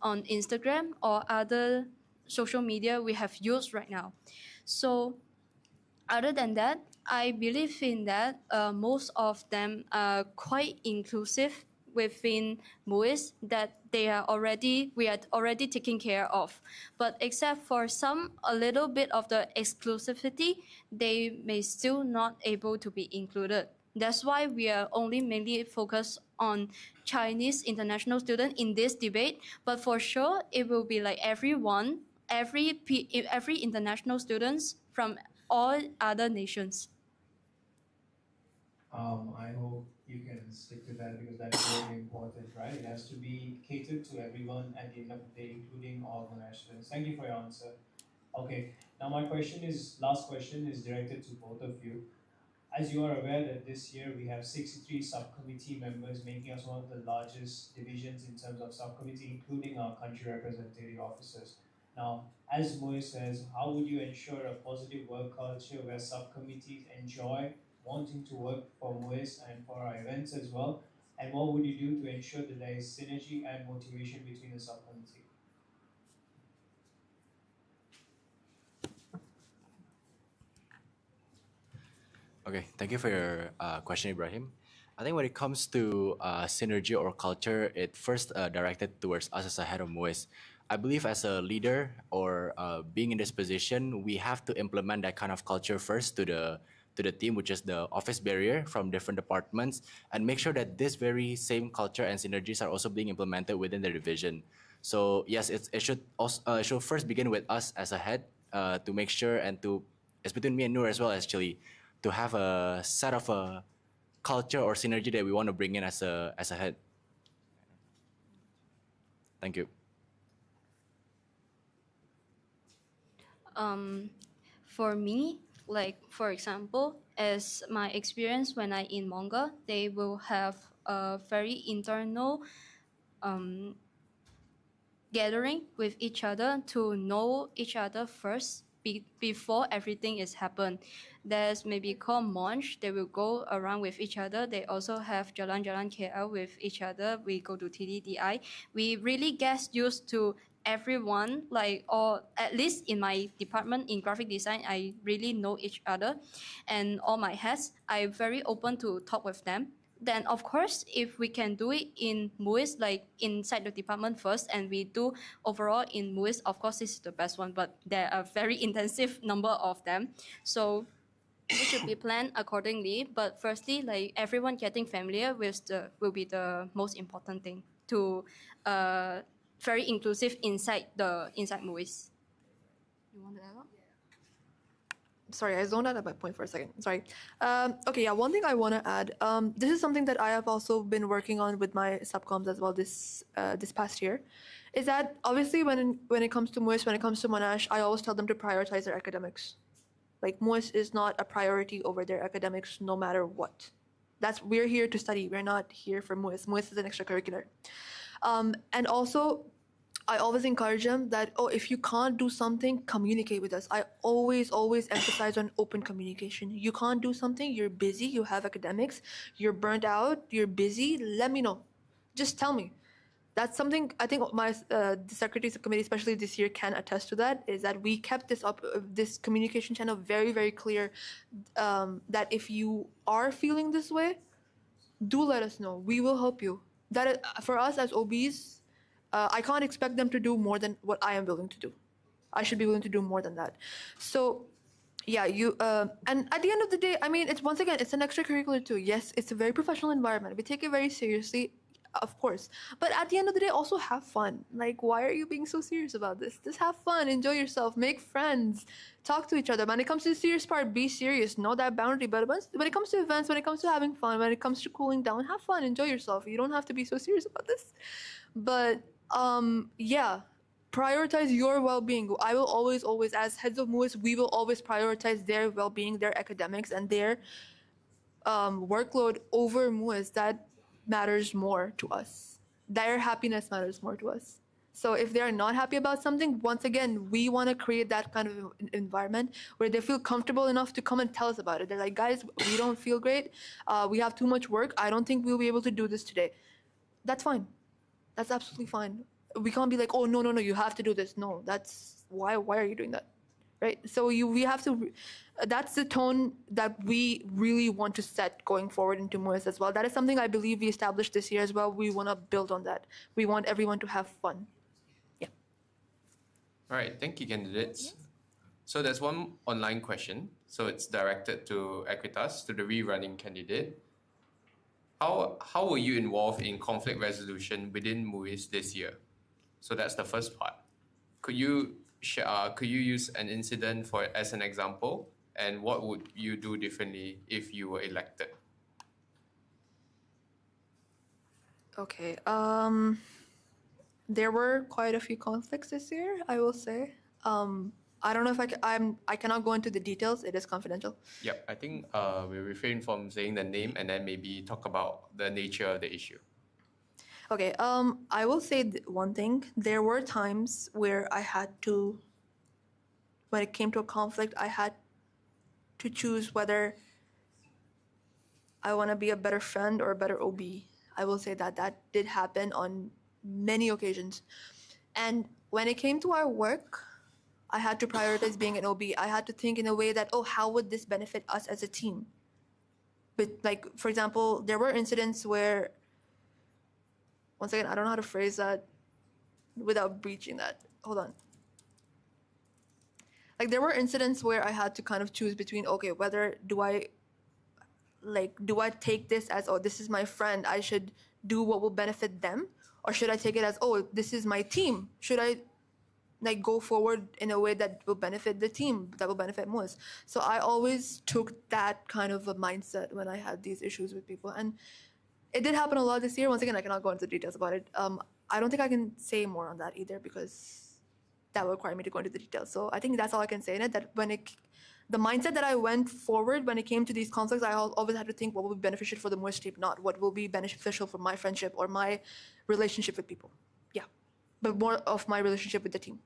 Instagram or other social media we have used right now. So other than that, I believe in that most of them are quite inclusive within MUISS, that we are already taking care of. But except for some a little bit of the exclusivity, they may still not able to be included. That's why we are only mainly focused on Chinese international students in this debate. But for sure, it will be like everyone, every international students from all other nations. I hope you can stick to that because that's very important, right? It has to be catered to everyone at the end of the day, including all the nationals. Thank you for your answer. Okay, now my last question is directed to both of you. As you are aware that this year we have 63 subcommittee members, making us one of the largest divisions in terms of subcommittee, including our country representative officers. Now, as MUISS says, how would you ensure a positive work culture where subcommittees enjoy wanting to work for MUISS and for our events as well? And what would you do to ensure that there is synergy and motivation between the subcommittee? Okay, thank you for your question, Ibrahim. I think when it comes to synergy or culture, it first directed towards us as a head of MUISS. I believe as a leader or being in this position, we have to implement that kind of culture first to the team, which is the office barrier from different departments, and make sure that this very same culture and synergies are also being implemented within the division. So yes, it should first begin with us as a head to make sure, and it's between me and Noor as well actually, to have a set of a culture or synergy that we want to bring in as a head. Thank you. For me, like for example, as my experience when I in Monga, they will have a very internal gathering with each other to know each other first before everything is happened. There's maybe called Monch. They will go around with each other. They also have Jalan KL with each other. We go to TDDI. We really get used to everyone, like, or at least in my department in graphic design, I really know each other, and all my heads, I'm very open to talk with them. Then of course, if we can do it in MUISS, like inside the department first, and we do overall in MUISS, of course this is the best one, but there are very intensive number of them, so it should be planned accordingly. But firstly, like everyone getting familiar with will be the most important thing to very inclusive inside MUISS. You want to add on? Sorry, I zoned out at my point for a second. Sorry. Okay, yeah, one thing I want to add. This is something that I have also been working on with my subcoms as well this past year, is that obviously when it comes to MUISS, when it comes to Monash, I always tell them to prioritize their academics. Like MUISS is not a priority over their academics no matter what. we're here to study. We're not here for MUISS. MUISS is an extracurricular. And also, I always encourage them that, oh, if you can't do something, communicate with us. I always emphasize on open communication. You can't do something, you're busy, you have academics, you're burnt out, you're busy, let me know. Just tell me. That's something I think the Secretary Subcommittee, especially this year, can attest to that, is that we kept this communication channel very, very clear, that if you are feeling this way, do let us know. We will help you. That for us as OBs, I can't expect them to do more than what I am willing to do. I should be willing to do more than that. So, yeah, and at the end of the day, I mean, it's once again, it's an extracurricular too. Yes, it's a very professional environment. We take it very seriously, of course. But at the end of the day, also have fun. Like, why are you being so serious about this? Just have fun, enjoy yourself, make friends, talk to each other. When it comes to the serious part, be serious, know that boundary. But when it comes to events, when it comes to having fun, when it comes to cooling down, have fun, enjoy yourself. You don't have to be so serious about this. But yeah, prioritize your well-being. I will always, as heads of MUISS, we will always prioritize their well-being, their academics, and their workload over MUISS. That matters more to us. Their happiness matters more to us. So if they're not happy about something, once again, we want to create that kind of environment where they feel comfortable enough to come and tell us about it. They're like, guys, we don't feel great. We have too much work. I don't think we'll be able to do this today. That's fine. That's absolutely fine. We can't be like, oh, no, you have to do this. No, that's why are you doing that? Right? So we have to, that's the tone that we really want to set going forward into MUISS as well. That is something I believe we established this year as well. We want to build on that. We want everyone to have fun. Yeah. All right, thank you, candidates. So there's one online question. So it's directed to Equitas, to the rerunning candidate. How were you involved in conflict resolution within MUISS this year? So that's the first part. Could you use an incident as an example, and what would you do differently if you were elected? Okay. There were quite a few conflicts this year, I will say. I don't know if I cannot go into the details. It is confidential. Yep, I think we'll refrain from saying the name and then maybe talk about the nature of the issue. Okay, I will say one thing. There were times where I had to, when it came to a conflict, I had to choose whether I want to be a better friend or a better OB. I will say that did happen on many occasions. And when it came to our work, I had to prioritize being an OB. I had to think in a way that, oh, how would this benefit us as a team? But like, for example, there were incidents where, once again, I don't know how to phrase that without breaching that. Hold on. Like, there were incidents where I had to kind of choose between, okay, whether do I take this as, oh, this is my friend, I should do what will benefit them? Or should I take it as, oh, this is my team? Should I go forward in a way that will benefit the team, that will benefit MUISS? So I always took that kind of a mindset when I had these issues with people. And it did happen a lot this year. Once again, I cannot go into details about it. I don't think I can say more on that either, because that would require me to go into the details. So I think that's all I can say in it, that the mindset that I went forward when it came to these conflicts, I always had to think what will be beneficial for the MUISS team, not what will be beneficial for my friendship or my relationship with people. Yeah, but more of my relationship with the team.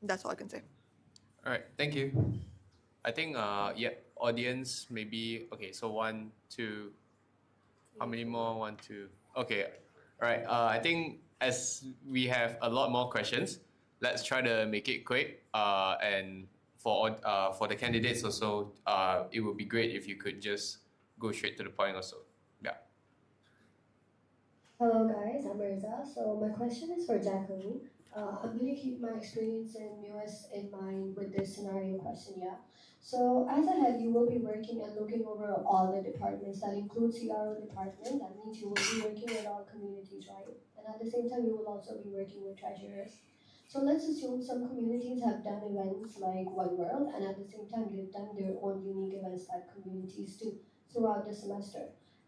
That's all I can say. All right, thank you. I think, audience, maybe, okay, so 1, 2, how many more? 1, 2. Okay, all right. I think as we have a lot more questions, let's try to make it quick. And for the candidates also, it would be great if you could just go straight to the point also. Yeah. Hello guys, I'm Mirza. So my question is for Jacqueline. I'm going to keep my experience in MUISS in mind with this scenario question, yeah? So as a head, you will be working and looking over all the departments. That includes CRO department. That means you will be working with all communities, right? And at the same time, you will also be working with treasurers. So let's assume some communities have done events like One World, and at the same time, they've done their own unique events like communities do throughout the semester.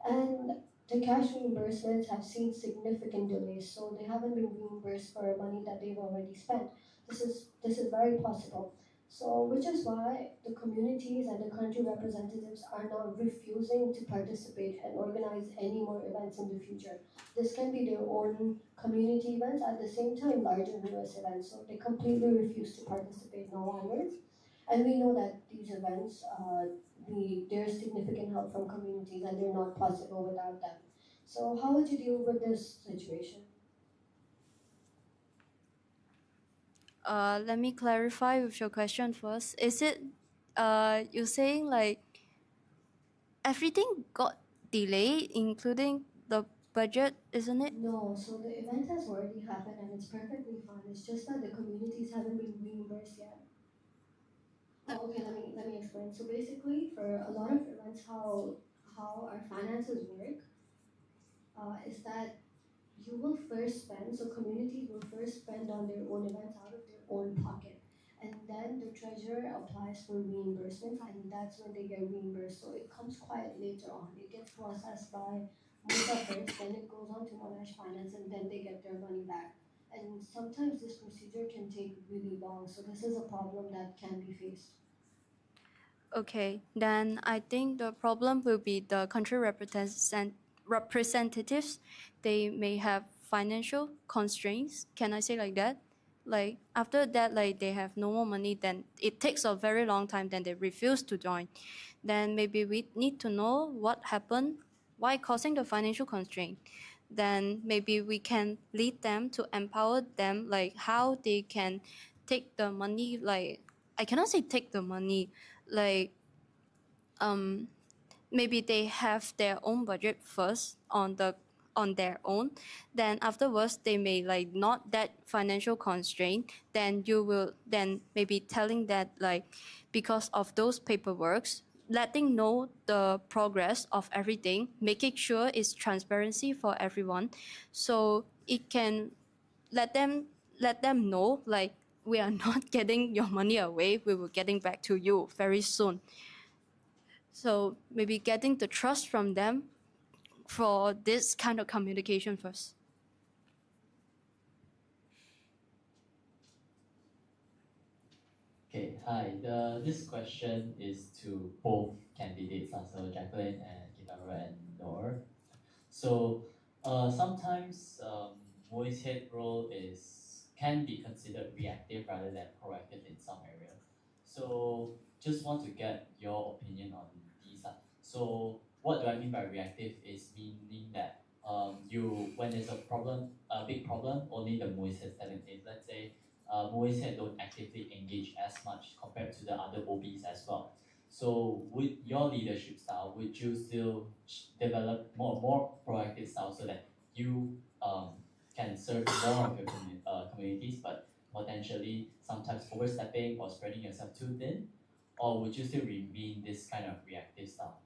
And the cash reimbursements have seen significant delays, so they haven't been reimbursed for money that they've already spent. This is very possible. So, which is why the communities and the country representatives are now refusing to participate and organize any more events in the future. This can be their own community events, at the same time larger MUISS events. So they completely refuse to participate now onwards. And we know that these events, there's significant help from communities and they're not possible without them. So how would you deal with this situation? Let me clarify with your question first. Is it you're saying like everything got delayed, including the budget, isn't it? No, so the event has already happened and it's perfectly fine. It's just that the communities haven't been reimbursed yet. Oh, okay, let me explain. So basically, for a lot of events, how our finances work is that you will first spend. So communities will first spend on their own events out of their own pocket, and then the treasurer applies for reimbursements, and that's when they get reimbursed. So it comes quite later on. It gets processed by MUSA first, then it goes on to Monash Finance, and then they get their money back. And sometimes this procedure can take really long. So this is a problem that can be faced. Okay, then I think the problem will be the country representatives. They may have financial constraints. Can I say like that? Like after that, like they have no more money, then it takes a very long time. Then they refuse to join. Then maybe we need to know what happened, why causing the financial constraint. Then maybe we can lead them to empower them, like how they can take the money. Like I cannot say take the money, like maybe they have their own budget first on their own, then afterwards they may like not that financial constraint, then you will then maybe telling that like because of those paperworks, letting know the progress of everything, making sure it's transparency for everyone, so it can let them know like we are not getting your money away, we will getting back to you very soon. So maybe getting the trust from them for this kind of communication first. Okay, hi. This question is to both candidates, so Jacqueline and Kitara and Noor. So sometimes voice head role can be considered reactive rather than proactive in some areas. So just want to get your opinion on these. So what do I mean by reactive is meaning that when there's a big problem, only the voice head step in. Let's say voice head don't actively engage as much compared to the other OBs as well. So with your leadership style, would you still develop more proactive style so that you can serve more of your communities, but potentially sometimes overstepping or spreading yourself too thin? Or would you still remain this kind of reactive style?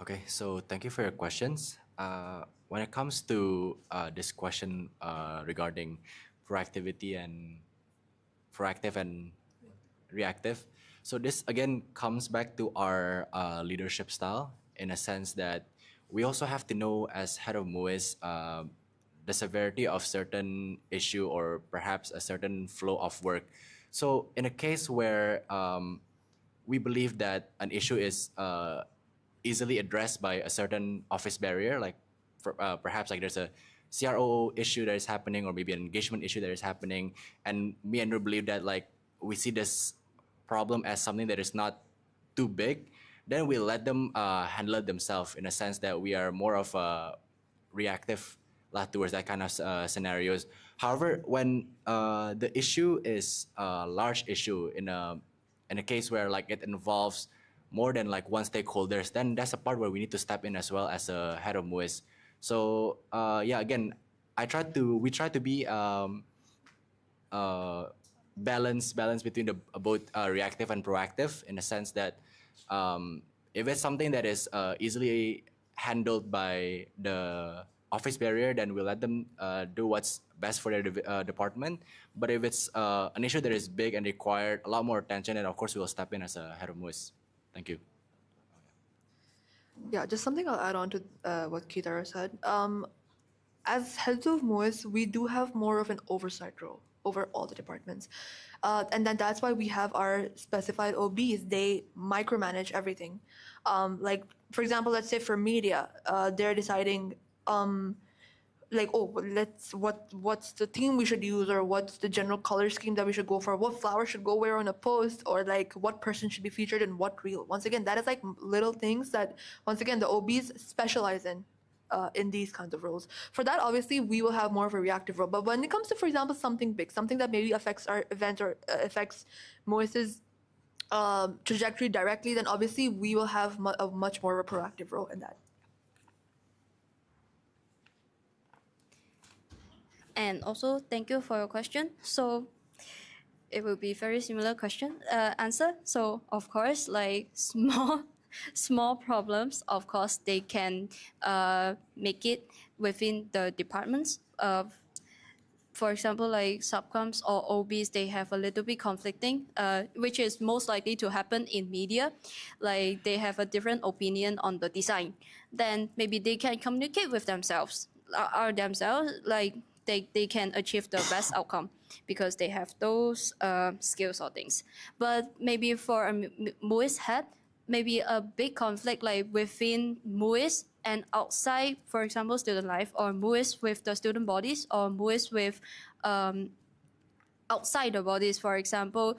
Okay, so thank you for your questions. When it comes to this question regarding proactivity and proactive and reactive, so this again comes back to our leadership style in a sense that we also have to know as head of MUISS the severity of certain issue or perhaps a certain flow of work. So in a case where we believe that an issue is easily addressed by a certain office barrier, like perhaps like there's a CRO issue that is happening or maybe an engagement issue that is happening, and me and you believe that like we see this problem as something that is not too big, then we let them handle it themselves in a sense that we are more of a reactive towards that kind of scenarios. However, when the issue is a large issue in a case where like it involves more than like one stakeholders, then that's a part where we need to step in as well as a head of MUISS. So yeah, again, we try to be balance between the both reactive and proactive in a sense that if it's something that is easily handled by the office barrier, then we'll let them do what's best for their department. But if it's an issue that is big and required a lot more attention, then of course we will step in as a head of MUISS. Thank you. Yeah, just something I'll add on to what Kitara said. As heads of MUISS, we do have more of an oversight role over all the departments. And then that's why we have our specified OBs. They micromanage everything. Like, for example, let's say for media, they're deciding, like, oh, what's the theme we should use, or what's the general color scheme that we should go for, what flower should go where on a post, or like what person should be featured in what reel. Once again, that is like little things that, once again, the OBs specialize in these kinds of roles. For that, obviously, we will have more of a reactive role. But when it comes to, for example, something big, something that maybe affects our event or affects MUISS's trajectory directly, then obviously we will have a much more of a proactive role in that. And also, thank you for your question. So it will be very similar answer. So of course, like small problems, of course, they can make it within the departments. For example, like subcoms or OBs, they have a little bit conflicting, which is most likely to happen in media. Like they have a different opinion on the design. Then maybe they can communicate with themselves, like they can achieve the best outcome because they have those skills or things. But maybe for a MUISS head, maybe a big conflict like within MUISS and outside, for example, student life, or MUISS with the student bodies, or MUISS with outside the bodies, for example,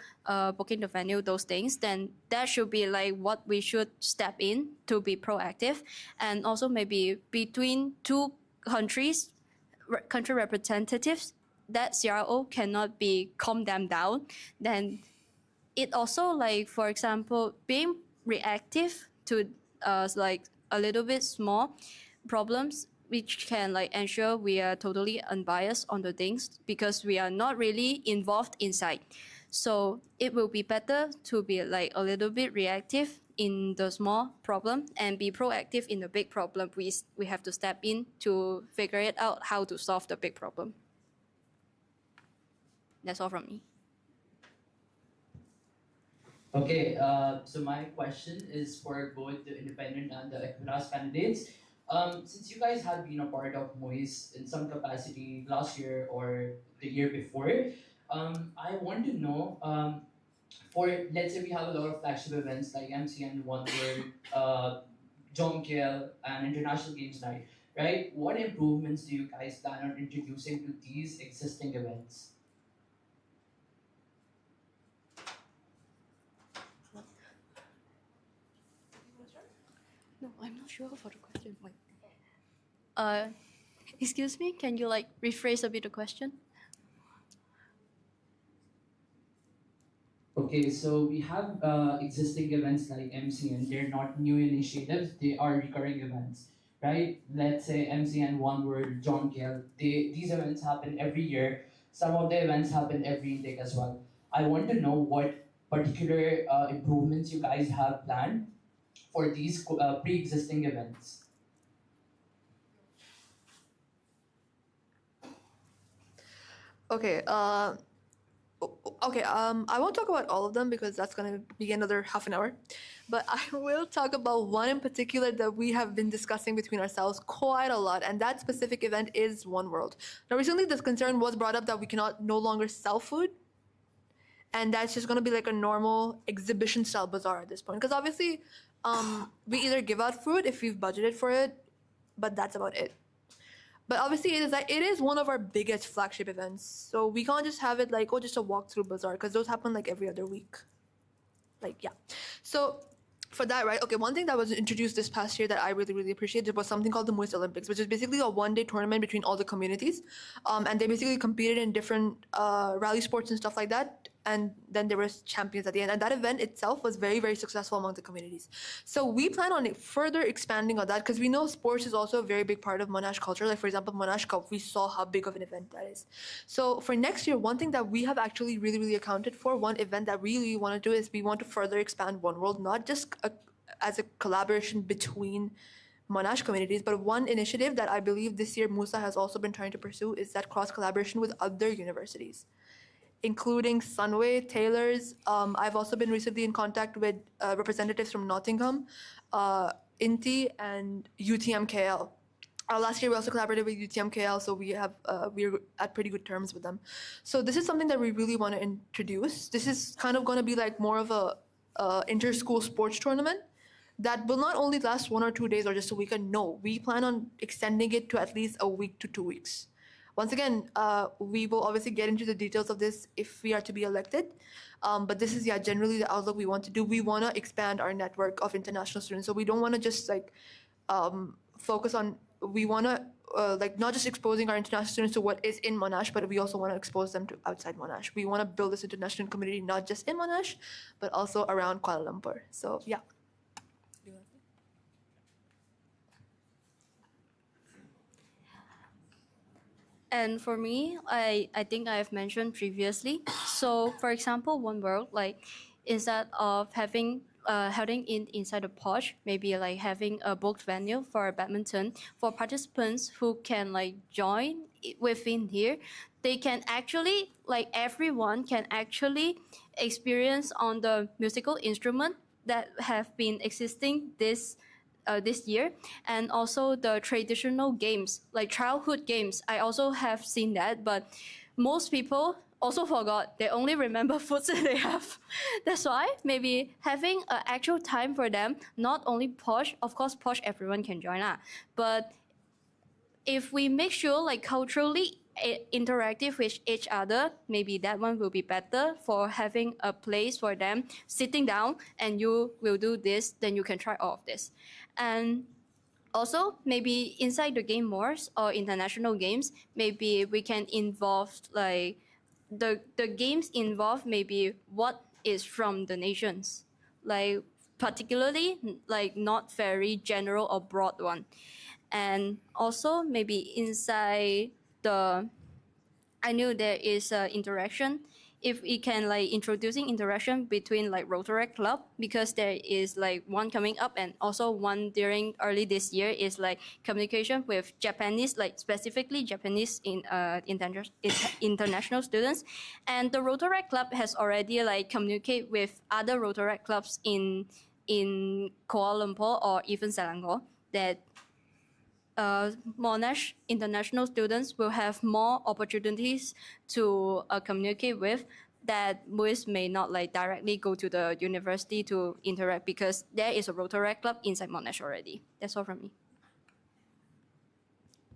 booking the venue, those things, then that should be like what we should step in to be proactive. And also maybe between two country representatives, that CRO cannot be calm them down. Then it also, like, for example, being reactive to like a little bit small problems, which can like ensure we are totally unbiased on the things because we are not really involved inside. So it will be better to be like a little bit reactive in the small problem and be proactive in the big problem. We have to step in to figure it out how to solve the big problem. That's all from me. Okay, so my question is for both the independent and the Equitas candidates. Since you guys have been a part of MUISS in some capacity last year or the year before, I want to know, for, let's say we have a lot of flagship events like MCN, One World, Jomkel, and International Games Night, right? What improvements do you guys plan on introducing to these existing events? No, I'm not sure for the question. Wait. Excuse me, can you like rephrase a bit the question? Okay, so we have existing events like MCN. They're not new initiatives, they are recurring events, right? Let's say MCN, One World, John Gale. These events happen every year. Some of the events happen every intake as well. I want to know what particular improvements you guys have planned for these pre-existing events. Okay. I won't talk about all of them because that's going to be another half an hour. But I will talk about one in particular that we have been discussing between ourselves quite a lot, and that specific event is One World. Now, recently this concern was brought up that we cannot no longer sell food, and that's just going to be like a normal exhibition-style bazaar at this point. Because obviously, we either give out food if we've budgeted for it, but that's about it. But obviously, it is one of our biggest flagship events. So we can't just have it like, oh, just a walkthrough bazaar, because those happen like every other week. Like, yeah. So for that, right, okay, one thing that was introduced this past year that I really, really appreciated was something called the MUISS Olympics, which is basically a one-day tournament between all the communities. And they basically competed in different rally sports and stuff like that. And then there was champions at the end. And that event itself was very, very successful among the communities. So we plan on further expanding on that because we know sports is also a very big part of Monash culture. Like, for example, Monash Cup, we saw how big of an event that is. So for next year, one thing that we have actually really, really accounted for, one event that we really want to do is we want to further expand One World, not just as a collaboration between Monash communities, but one initiative that I believe this year MUSA has also been trying to pursue is that cross-collaboration with other universities, including Sunway, Taylor's. I've also been recently in contact with representatives from Nottingham, INTI and UTMKL. Last year we also collaborated with UTMKL, so we're at pretty good terms with them. So this is something that we really want to introduce. This is kind of going to be like more of a inter-school sports tournament that will not only last 1 or 2 days or just a weekend. No, we plan on extending it to at least a week to 2 weeks. Once again, we will obviously get into the details of this if we are to be elected. But this is, generally the outlook we want to do. We want to expand our network of international students. So we don't want to just focus on, we want to not just exposing our international students to what is in Monash, but we also want to expose them to outside Monash. We want to build this international community, not just in Monash, but also around Kuala Lumpur. So yeah. And for me, I think I have mentioned previously. So for example, one world, instead of having holding inside the Porsche, maybe having a booked venue for badminton for participants who can join within here, they can actually everyone can actually experience on the musical instrument that have been existing this year, and also the traditional games like childhood games. I also have seen that, but most people also forgot. They only remember foods that they have. That's why maybe having an actual time for them, not only Posh, of course Posh everyone can join but if we make sure culturally interactive with each other, maybe that one will be better for having a place for them sitting down and you will do this, then you can try all of this. And also maybe inside the game wars or international games, maybe we can involve the games involve maybe what is from the nations, particularly not very general or broad one. And also maybe inside I knew there is interaction. If we can introducing interaction between Rotaract Club, because there is one coming up and also one during early this year is communication with Japanese, specifically Japanese international students. And the Rotaract Club has already communicate with other Rotaract clubs in Kuala Lumpur or even Selangor that Monash international students will have more opportunities to communicate with that MUISS may not directly go to the university to interact, because there is a Rotaract Club inside Monash already. That's all from me.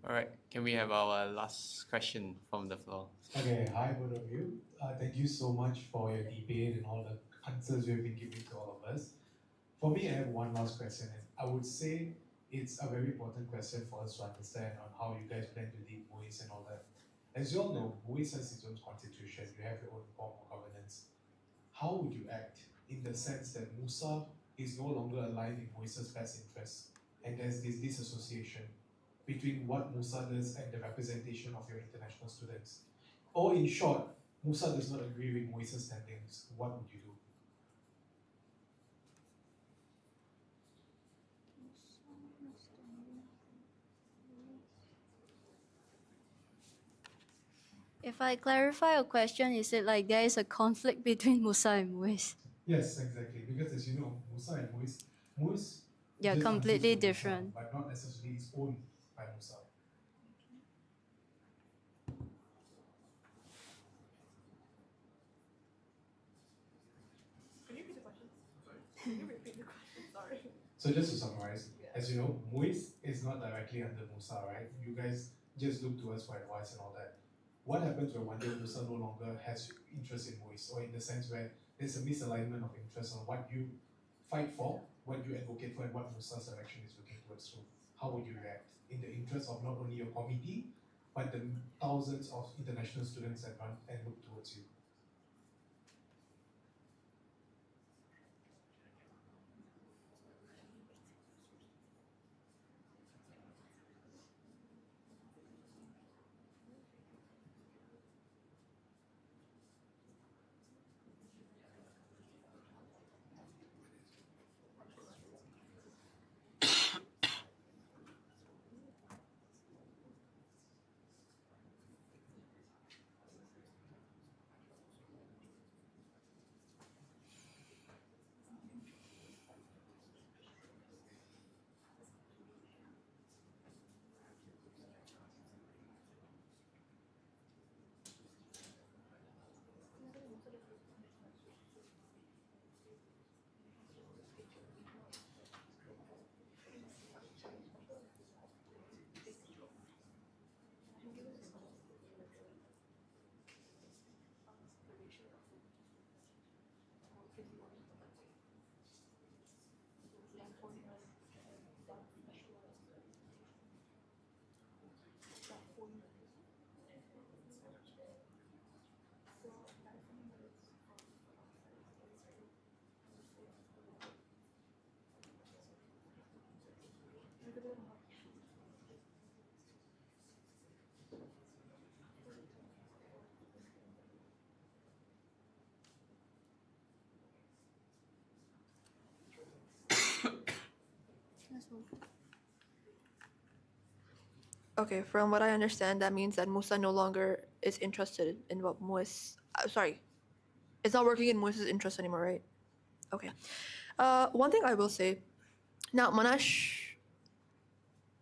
All right, can we have our last question from the floor? Okay, hi both of you. Thank you so much for your debate and all the answers you've been giving to all of us. For me, I have one last question, and I would say it's a very important question for us to understand on how you guys plan to lead MUISS and all that. As you all know, MUISS has its own constitution, you have your own form of governance. How would you act in the sense that MUSA is no longer aligned in MUISS's best interests, and there's this disassociation between what MUSA does and the representation of your international students? Or in short, MUSA does not agree with MUISS's standings. What would you do? If I clarify your question, is it there is a conflict between MUSA and MUISS? Yes, exactly. Because as you know, MUSA and MUISS yeah, completely different. MUSA, but not necessarily is owned by MUSA. Can you repeat the question? Sorry. Can you repeat the question? Sorry. So just to summarize, as you know, MUISS is not directly under MUSA, right? You guys just look to us for advice and all that. What happens when one day MUSA no longer has interest in MUISS, or in the sense where there's a misalignment of interest on what you fight for, what you advocate for, and what MUSA's direction is looking towards to? How would you react in the interest of not only your committee, but the thousands of international students that run and look towards you? Okay, from what I understand, that means that MUSA no longer is interested in what MUISS. Sorry, it's not working in MUISS's interest anymore, right? Okay. One thing I will say, now Monash.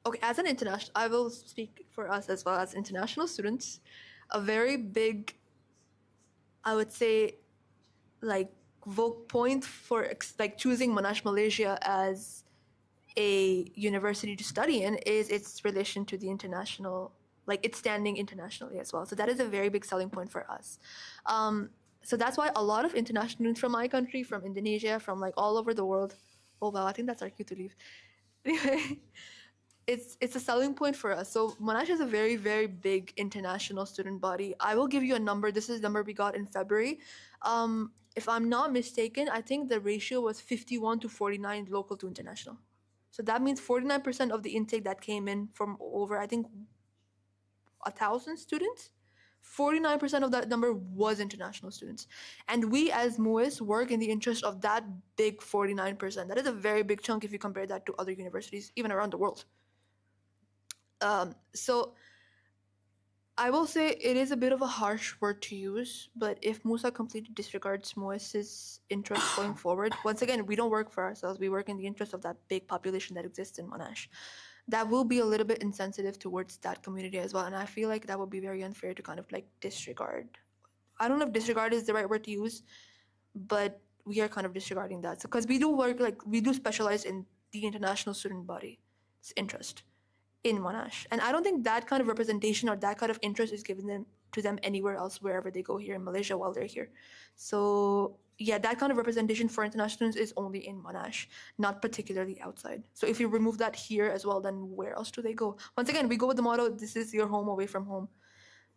Okay, as an international, I will speak for us as well as international students. A very big, I would say, like point for like choosing Monash Malaysia as a university to study in is its relation to the international, like its standing internationally as well. So that is a very big selling point for us. So that's why a lot of international students from my country, from Indonesia, from like all over the world. Oh wow, I think that's our cue to leave. Anyway, it's a selling point for us. So Monash is a very, very big international student body. I will give you a number. This is the number we got in February. If I'm not mistaken, I think the ratio was 51 to 49 local to international. So that means 49% of the intake that came in from over, I think, 1,000 students, 49% of that number was international students. And we as MUISS work in the interest of that big 49%. That is a very big chunk if you compare that to other universities, even around the world. So I will say it is a bit of a harsh word to use, but if MUSA completely disregards MUISS's interest going forward, once again, we don't work for ourselves. We work in the interest of that big population that exists in Monash. That will be a little bit insensitive towards that community as well. And I feel like that would be very unfair to kind of like disregard. I don't know if disregard is the right word to use, but we are kind of disregarding that. So, because we do work, like, we do specialize in the international student body's interest in Monash. And I don't think that kind of representation or that kind of interest is given to them anywhere else, wherever they go here in Malaysia while they're here. So yeah, that kind of representation for international students is only in Monash, not particularly outside. So if you remove that here as well, then where else do they go? Once again, we go with the motto, this is your home away from home.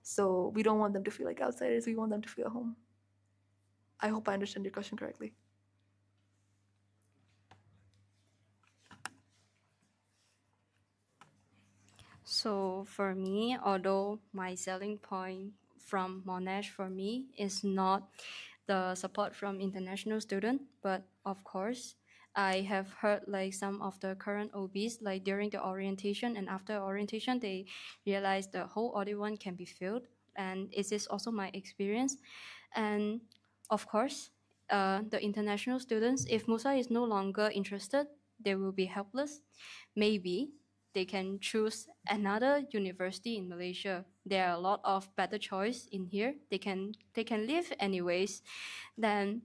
So we don't want them to feel like outsiders. We want them to feel at home. I hope I understand your question correctly. So for me, although my selling point from Monash for me is not the support from international students, but of course, I have heard like some of the current OBs, like during the orientation and after orientation, they realize the whole audience can be filled. And it is also my experience. And of course, the international students, if MUSA is no longer interested, they will be helpless. Maybe they can choose another university in Malaysia. There are a lot of better choice in here. They can live anyways. Then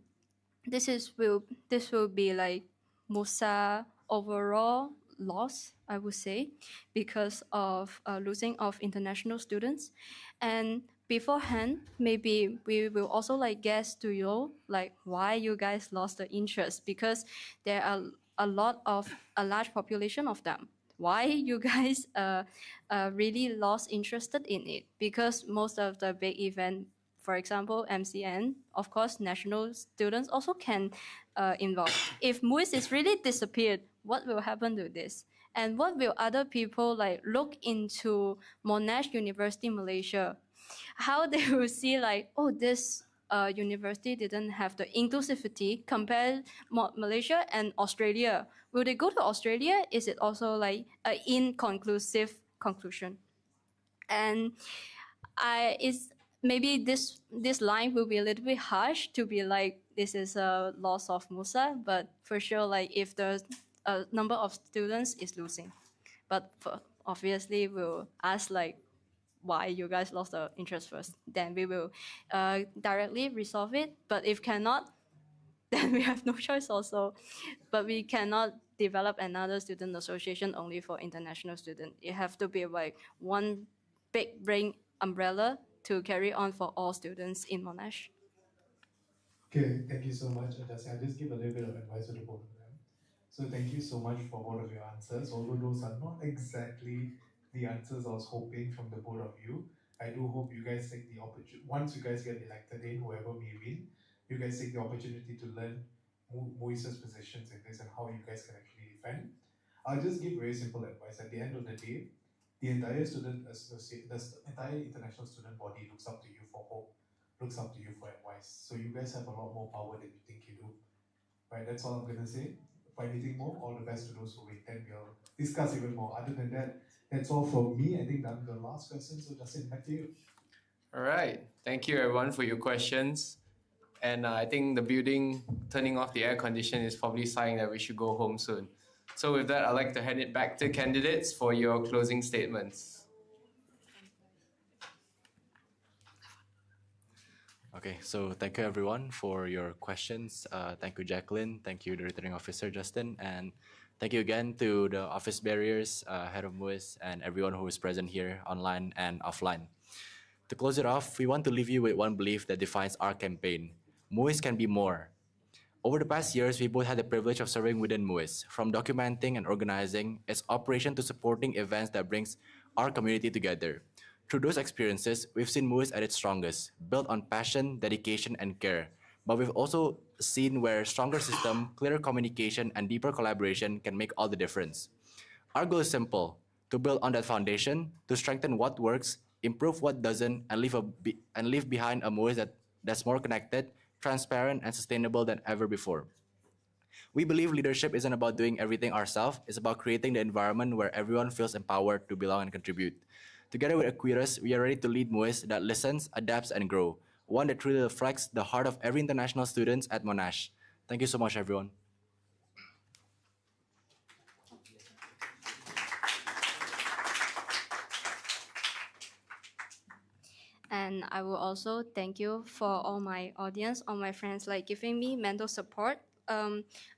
this will be like MUSA overall loss, I would say, because of losing of international students. And beforehand, maybe we will also like guess to you like why you guys lost the interest, because there are a large population of them. Why you guys really lost interested in it? Because most of the big event, for example, MCN, of course, national students also can involve. If MUISS is really disappeared, what will happen to this? And what will other people like look into Monash University Malaysia? How they will see like, oh, this university didn't have the inclusivity compared Malaysia and Australia. Will they go to Australia? Is it also like an inconclusive conclusion? And maybe this line will be a little bit harsh to be like this is a loss of MUSA, but for sure, like if the number of students is losing, but obviously we'll ask like why you guys lost the interest first. Then we will directly resolve it. But if cannot, then we have no choice also. But we cannot develop another student association only for international students. It have to be like one big brain umbrella to carry on for all students in Monash. Okay, thank you so much, Justin. I'll just give a little bit of advice to the both of them. So thank you so much for both of your answers. Although those are not exactly the answers I was hoping from the both of you, I do hope you guys take the opportunity, once you guys get elected in, whoever may win, you guys take the opportunity to learn MUIS's positions in this and how you guys can actually defend. I'll just give very simple advice. At the end of the day, the entire student associate, the entire international student body looks up to you for hope, looks up to you for advice. So you guys have a lot more power than you think you do. Right, that's all I'm gonna say. For anything more, all the best to those who wait. Then we'll discuss even more. Other than that, that's all from me. I think I'm the last question. So Justin, back to you. All right. Thank you, everyone, for your questions. And I think the building turning off the air condition is probably a sign that we should go home soon. So with that, I'd like to hand it back to candidates for your closing statements. Okay, so thank you everyone for your questions. Thank you, Jacqueline. Thank you, the returning officer, Justin. And thank you again to the office barriers, Head of MUISS, and everyone who is present here online and offline. To close it off, we want to leave you with one belief that defines our campaign. MUISS can be more. Over the past years, we both had the privilege of serving within MUISS, from documenting and organizing its operation to supporting events that brings our community together. Through those experiences, we've seen MUISS at its strongest, built on passion, dedication, and care. But we've also seen where stronger system, clearer communication, and deeper collaboration can make all the difference. Our goal is simple: to build on that foundation, to strengthen what works, improve what doesn't, and leave behind a MUISS that's more connected, transparent, and sustainable than ever before. We believe leadership isn't about doing everything ourselves, it's about creating the environment where everyone feels empowered to belong and contribute. Together with Aquiras, we are ready to lead MUISS that listens, adapts, and grows, one that truly reflects the heart of every international student at Monash. Thank you so much, everyone. And I will also thank you for all my audience, all my friends, like giving me mental support.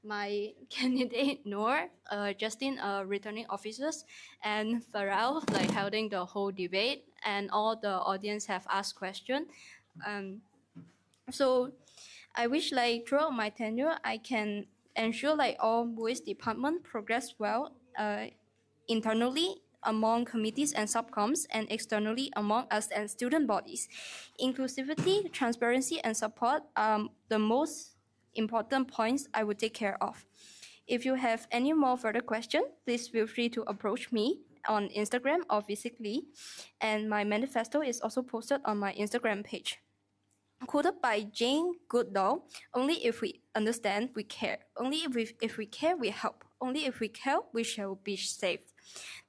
My candidate Noor, Justin, returning officers, and Farrell, like holding the whole debate, and all the audience have asked questions. So I wish like throughout my tenure, I can ensure like all MUISS department progress well internally among committees and subcoms, and externally among us and student bodies. Inclusivity, transparency, and support are the most important points I would take care of. If you have any more further questions, please feel free to approach me on Instagram or physically, and my manifesto is also posted on my Instagram page. Quoted by Jane Goodall: only if we understand, we care. Only if we care, we help. Only if we care, we shall be saved.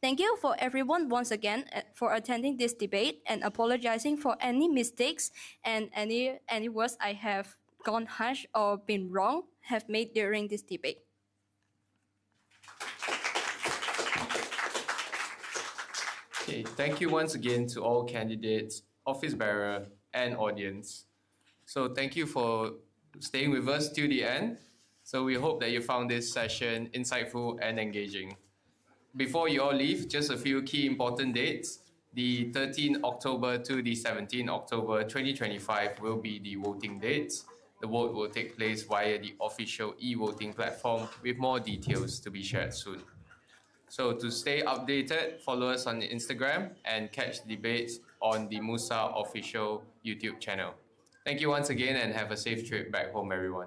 Thank you for everyone once again for attending this debate, and apologizing for any mistakes and any words I have gone harsh or been wrong have made during this debate. Okay, thank you once again to all candidates, office bearer, and audience. So thank you for staying with us till the end. So we hope that you found this session insightful and engaging. Before you all leave, just a few key important dates. The 13th October to the 17th October 2025 will be the voting dates. The vote will take place via the official e-voting platform, with more details to be shared soon. So to stay updated, follow us on Instagram and catch debates on the MUSA official YouTube channel. Thank you once again, and have a safe trip back home, everyone.